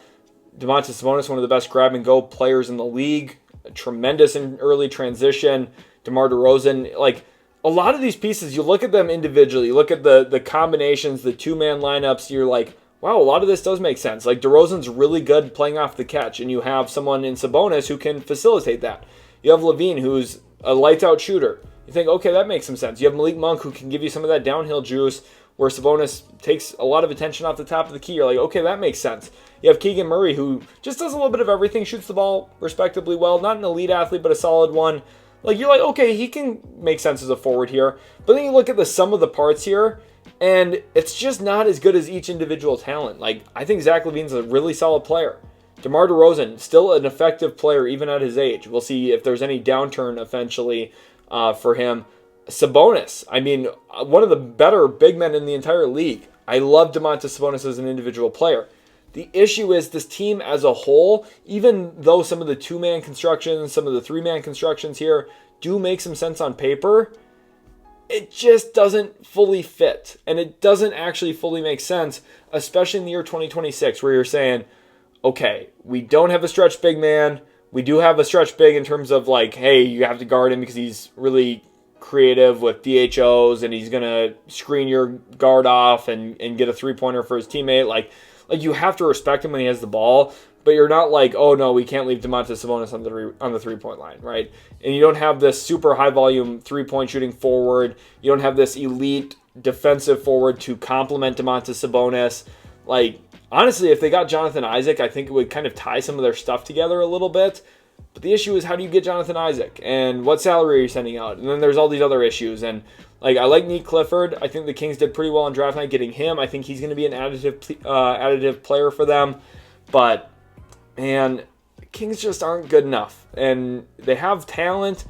Domantas Sabonis, one of the best grab-and-go players in the league. Tremendous in early transition. DeMar DeRozan, a lot of these pieces, you look at them individually, you look at the combinations, the two-man lineups, you're like, wow, a lot of this does make sense. DeRozan's really good playing off the catch, and you have someone in Sabonis who can facilitate that. You have LaVine, who's a lights-out shooter. You think, okay, that makes some sense. You have Malik Monk, who can give you some of that downhill juice, where Sabonis takes a lot of attention off the top of the key. You're like, okay, that makes sense. You have Keegan Murray, who just does a little bit of everything, shoots the ball respectably well. Not an elite athlete, but a solid one. You're like, okay, he can make sense as a forward here. But then you look at the sum of the parts here, and it's just not as good as each individual talent. I think Zach LaVine's a really solid player. DeMar DeRozan, still an effective player even at his age. We'll see if there's any downturn eventually for him. Sabonis, one of the better big men in the entire league. I love Domantas Sabonis as an individual player. The issue is this team as a whole, even though some of the two-man constructions, some of the three-man constructions here do make some sense on paper, it just doesn't fully fit. And it doesn't actually fully make sense, especially in the year 2026, where you're saying, okay, we don't have a stretch big man. We do have a stretch big in terms of hey, you have to guard him because he's really creative with DHOs and he's going to screen your guard off and get a three-pointer for his teammate. You have to respect him when he has the ball, but you're not oh no, we can't leave Domantas Sabonis on the three-point line, right? And you don't have this super high-volume three-point shooting forward. You don't have this elite defensive forward to complement Domantas Sabonis. Honestly, if they got Jonathan Isaac, I think it would kind of tie some of their stuff together a little bit. But the issue is, how do you get Jonathan Isaac? And what salary are you sending out? And then there's all these other issues. And I like Nick Clifford. I think the Kings did pretty well on draft night getting him. I think he's going to be an additive player for them. But, man, the Kings just aren't good enough. And they have talent.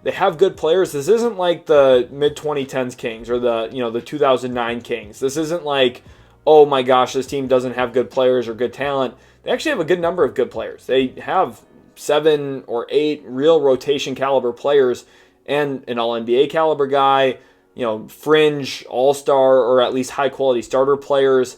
They have good players. This isn't like the mid-2010s Kings or the 2009 Kings. This isn't like, oh my gosh, this team doesn't have good players or good talent. They actually have a good number of good players. They have 7 or 8 real rotation caliber players and an all-NBA caliber guy, fringe, all-star, or at least high-quality starter players.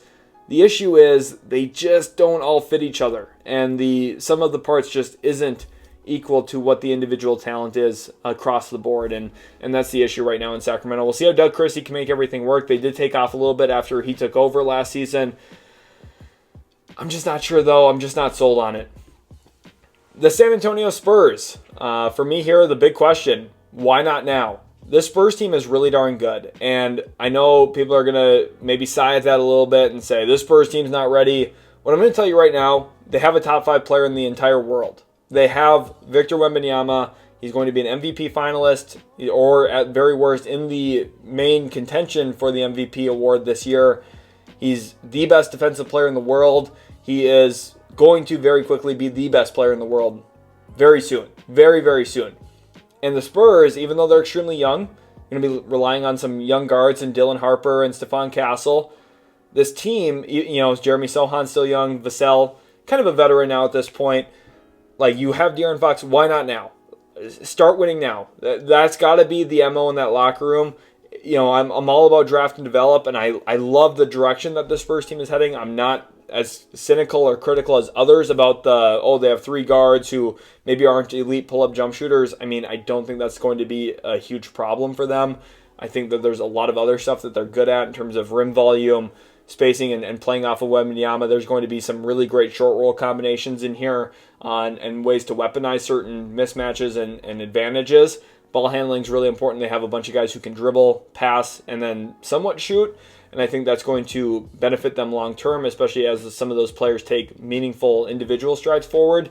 The issue is they just don't all fit each other, and the sum of the parts just isn't equal to what the individual talent is across the board, and that's the issue right now in Sacramento. We'll see how Doug Christie can make everything work. They did take off a little bit after he took over last season. I'm just not sure, though. I'm just not sold on it. The San Antonio Spurs. For me here, the big question, why not now? This Spurs team is really darn good, and I know people are going to maybe sigh at that a little bit and say, this Spurs team's not ready. What I'm going to tell you right now, they have a top 5 player in the entire world. They have Victor Wembanyama. He's going to be an MVP finalist, or at very worst, in the main contention for the MVP award this year. He's the best defensive player in the world. He is going to very quickly be the best player in the world very soon. Very, very soon. And the Spurs, even though they're extremely young, going to be relying on some young guards and Dylan Harper and Stephon Castle. This team, Jeremy Sohan's still young, Vassell, kind of a veteran now at this point. Like, you have De'Aaron Fox, why not now? Start winning now. That's got to be the MO in that locker room. I'm all about draft and develop, and I love the direction that the Spurs team is heading. I'm not as cynical or critical as others about they have 3 guards who maybe aren't elite pull-up jump shooters. I mean, I don't think that's going to be a huge problem for them. I think that there's a lot of other stuff that they're good at in terms of rim volume, spacing, and playing off of Wembanyama. There's going to be some really great short roll combinations in here and ways to weaponize certain mismatches and advantages. Ball handling is really important. They have a bunch of guys who can dribble, pass, and then somewhat shoot. And I think that's going to benefit them long term, especially as some of those players take meaningful individual strides forward.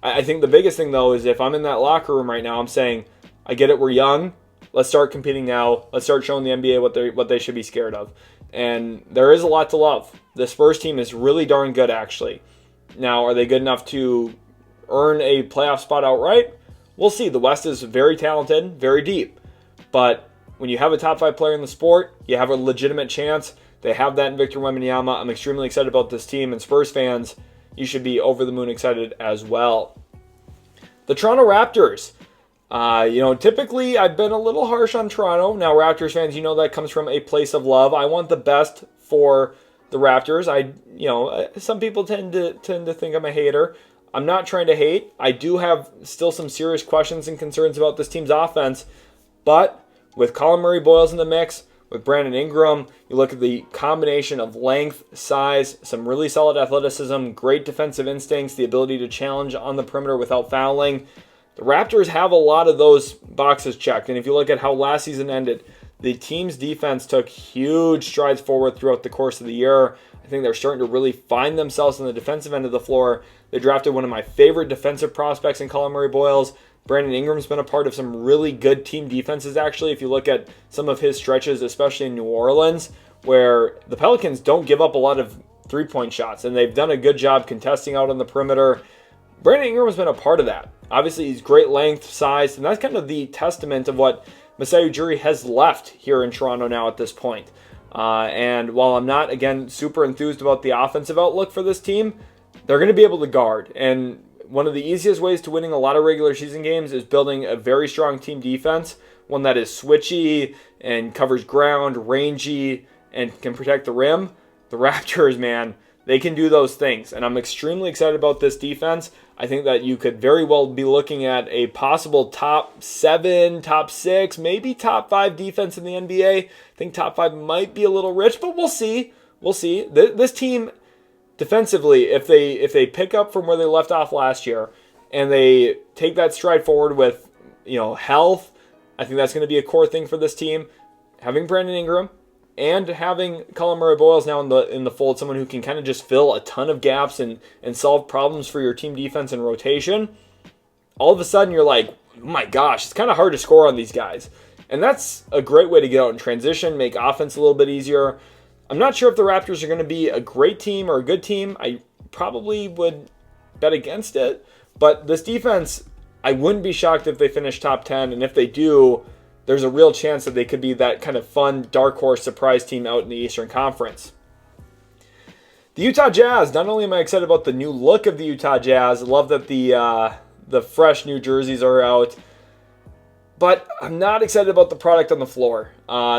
I think the biggest thing, though, is if I'm in that locker room right now, I'm saying, I get it, we're young. Let's start competing now. Let's start showing the NBA what they should be scared of. And there is a lot to love. The Spurs team is really darn good, actually. Now, are they good enough to earn a playoff spot outright? We'll see. The West is very talented, very deep. But when you have a top 5 player in the sport, you have a legitimate chance. They have that in Victor Wembanyama. I'm extremely excited about this team, and Spurs fans, you should be over the moon excited as well. The Toronto Raptors. Typically I've been a little harsh on Toronto. Now, Raptors fans, that comes from a place of love. I want the best for the Raptors. Some people tend to think I'm a hater. I'm not trying to hate. I do have still some serious questions and concerns about this team's offense, but with Colin Murray-Boyles in the mix, with Brandon Ingram, you look at the combination of length, size, some really solid athleticism, great defensive instincts, the ability to challenge on the perimeter without fouling. The Raptors have a lot of those boxes checked, and if you look at how last season ended, the team's defense took huge strides forward throughout the course of the year. I think they're starting to really find themselves on the defensive end of the floor. They drafted one of my favorite defensive prospects in Colin Murray-Boyles. Brandon Ingram's been a part of some really good team defenses, actually. If you look at some of his stretches, especially in New Orleans, where the Pelicans don't give up a lot of three-point shots, and they've done a good job contesting out on the perimeter. Brandon Ingram's been a part of that. Obviously, he's great length, size, and that's kind of the testament of what Masai Ujiri has left here in Toronto now at this point. And while I'm not, again, super enthused about the offensive outlook for this team, they're going to be able to guard. And one of the easiest ways to winning a lot of regular season games is building a very strong team defense, one that is switchy and covers ground, rangy, and can protect the rim. The Raptors, man, they can do those things. And I'm extremely excited about this defense. I think that you could very well be looking at a possible top 7, top 6, maybe top 5 defense in the NBA. I think top 5 might be a little rich, but we'll see. We'll see. This team, defensively, if they pick up from where they left off last year and they take that stride forward with, health, I think that's going to be a core thing for this team. Having Brandon Ingram and having Colin Murray-Boyles now in the fold, someone who can kind of just fill a ton of gaps and solve problems for your team defense and rotation, all of a sudden you're like, oh my gosh, it's kind of hard to score on these guys. And that's a great way to get out in transition, make offense a little bit easier. I'm not sure if the Raptors are going to be a great team or a good team. I probably would bet against it. But this defense, I wouldn't be shocked if they finish top 10, and if they do, there's a real chance that they could be that kind of fun, dark horse surprise team out in the Eastern Conference. The Utah Jazz, not only am I excited about the new look of the Utah Jazz, I love that the fresh new jerseys are out, but I'm not excited about the product on the floor.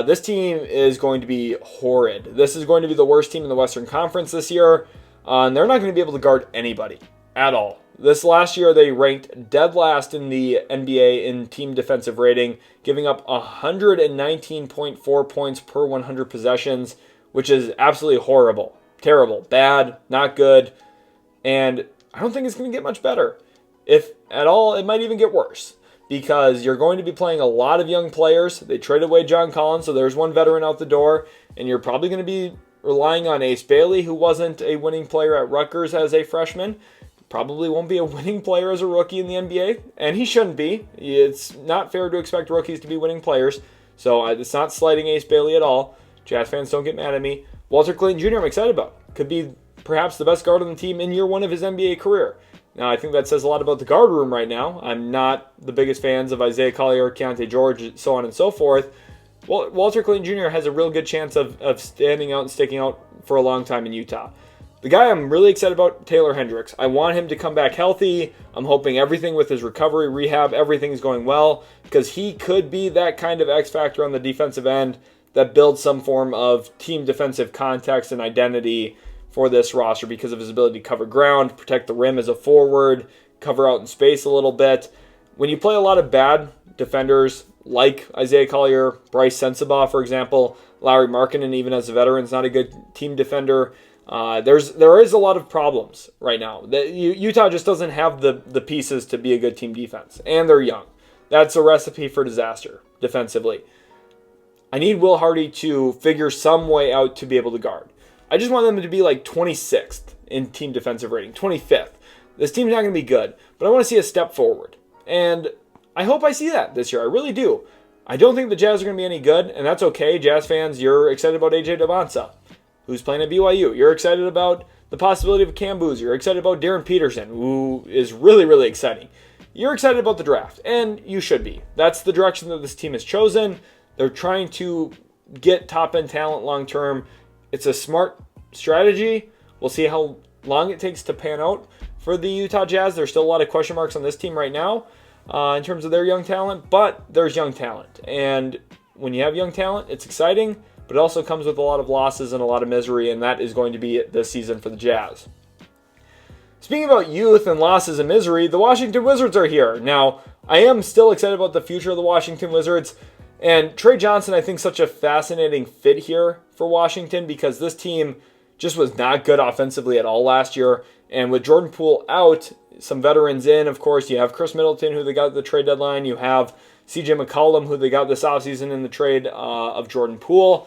This team is going to be horrid. This is going to be the worst team in the Western Conference this year, and they're not going to be able to guard anybody at all. This last year, they ranked dead last in the NBA in team defensive rating, giving up 119.4 points per 100 possessions, which is absolutely horrible. Terrible. Bad. Not good. And I don't think it's going to get much better. If at all, it might even get worse, because you're going to be playing a lot of young players. They traded away John Collins, so there's one veteran out the door, and you're probably going to be relying on Ace Bailey, who wasn't a winning player at Rutgers as a freshman. Probably won't be a winning player as a rookie in the NBA, and he shouldn't be. It's not fair to expect rookies to be winning players, so it's not slighting Ace Bailey at all. Jazz fans, don't get mad at me. Walter Clayton Jr. I'm excited about. Could be perhaps the best guard on the team in year one of his NBA career. Now, I think that says a lot about the guard room right now. I'm not the biggest fans of Isaiah Collier, Keontae George, so on and so forth. Well, Walter Clayton Jr. has a real good chance of standing out and sticking out for a long time in Utah. The guy I'm really excited about, Taylor Hendricks. I want him to come back healthy. I'm hoping everything with his recovery, rehab, everything's going well, because he could be that kind of X factor on the defensive end that builds some form of team defensive context and identity for this roster because of his ability to cover ground, protect the rim as a forward, cover out in space a little bit. When you play a lot of bad defenders like Isaiah Collier, Bryce Sensabaugh, for example, Lauri Markkanen, even as a veteran, is not a good team defender. There is a lot of problems right now. Utah just doesn't have the pieces to be a good team defense, and they're young. That's a recipe for disaster defensively. I need Will Hardy to figure some way out to be able to guard. I just want them to be like 26th in team defensive rating, 25th. This team's not going to be good, but I want to see a step forward. And I hope I see that this year. I really do. I don't think the Jazz are going to be any good, and that's okay. Jazz fans, you're excited about AJ Devonta, who's playing at BYU. You're excited about the possibility of Cam Boozer. You're excited about Darren Peterson, who is really, really exciting. You're excited about the draft, and you should be. That's the direction that this team has chosen. They're trying to get top-end talent long-term. It's a smart strategy. We'll see how long it takes to pan out for the Utah Jazz. There's still a lot of question marks on this team right now in terms of their young talent, but there's young talent. And when you have young talent, it's exciting, but it also comes with a lot of losses and a lot of misery, and that is going to be it this season for the Jazz. Speaking about youth and losses and misery, the Washington Wizards are here. Now, I am still excited about the future of the Washington Wizards, and Trey Johnson, I think, such a fascinating fit here for Washington because this team just was not good offensively at all last year. And with Jordan Poole out, some veterans in, of course, you have Chris Middleton, who they got at the trade deadline. You have CJ McCollum, who they got this offseason in the trade of Jordan Poole.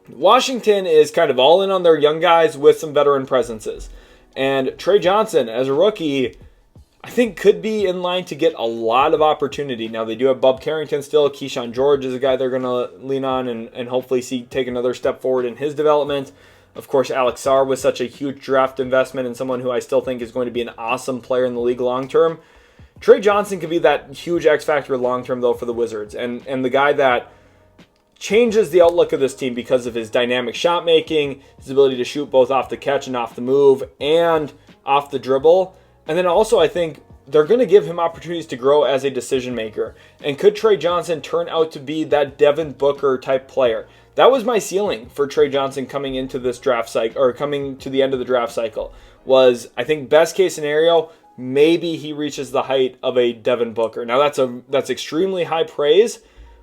Washington is kind of all in on their young guys with some veteran presences. And Trey Johnson, as a rookie, I think could be in line to get a lot of opportunity. Now, they do have Bub Carrington still. Keyshawn George is a guy they're going to lean on and hopefully see take another step forward in his development. Of course, Alex Sarr was such a huge draft investment and someone who I still think is going to be an awesome player in the league long-term. Trey Johnson could be that huge X factor long-term, though, for the Wizards. And the guy that changes the outlook of this team because of his dynamic shot making, his ability to shoot both off the catch and off the move, and off the dribble. And then also, I think they're going to give him opportunities to grow as a decision maker. And could Trey Johnson turn out to be that Devin Booker type player? That was my ceiling for Trey Johnson coming into this draft cycle, or coming to the end of the draft cycle, was, I think, best case scenario, maybe he reaches the height of a Devin Booker. Now, that's extremely high praise,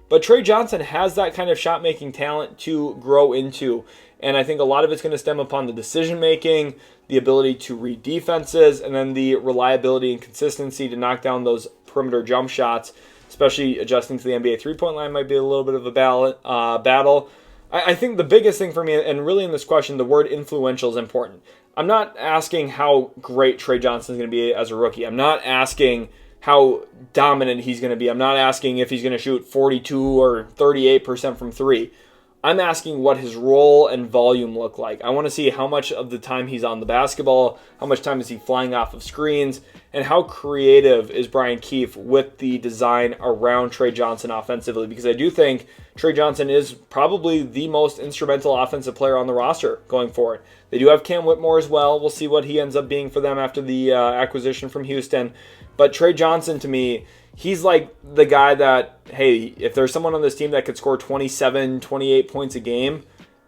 but Trey Johnson has that kind of shot-making talent to grow into. And I think a lot of it's going to stem upon the decision-making, the ability to read defenses, and then the reliability and consistency to knock down those perimeter jump shots, especially adjusting to the NBA three-point line might be a little bit of a battle. I think the biggest thing for me, and really in this question, the word influential is important. I'm not asking how great Trey Johnson is going to be as a rookie. I'm not asking how dominant he's going to be. I'm not asking if he's going to shoot 42 or 38% from three. I'm asking what his role and volume look like. I want to see how much of the time he's on the basketball, how much time is he flying off of screens, and how creative is Brian Keefe with the design around Trey Johnson offensively, because I do think Trey Johnson is probably the most instrumental offensive player on the roster going forward. They do have Cam Whitmore as well. We'll see what he ends up being for them after the acquisition from Houston. But Trey Johnson, to me, he's like the guy that, hey, if there's someone on this team that could score 27, 28 points a game,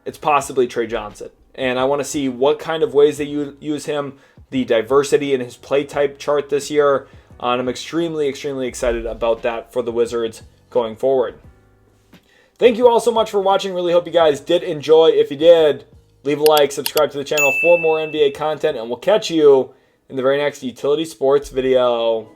it's possibly Trey Johnson. And I want to see what kind of ways they use him, the diversity in his play type chart this year. And I'm extremely, extremely excited about that for the Wizards going forward. Thank you all so much for watching. Really hope you guys did enjoy. If you did, leave a like, subscribe to the channel for more NBA content, and we'll catch you in the very next Utility Sports video.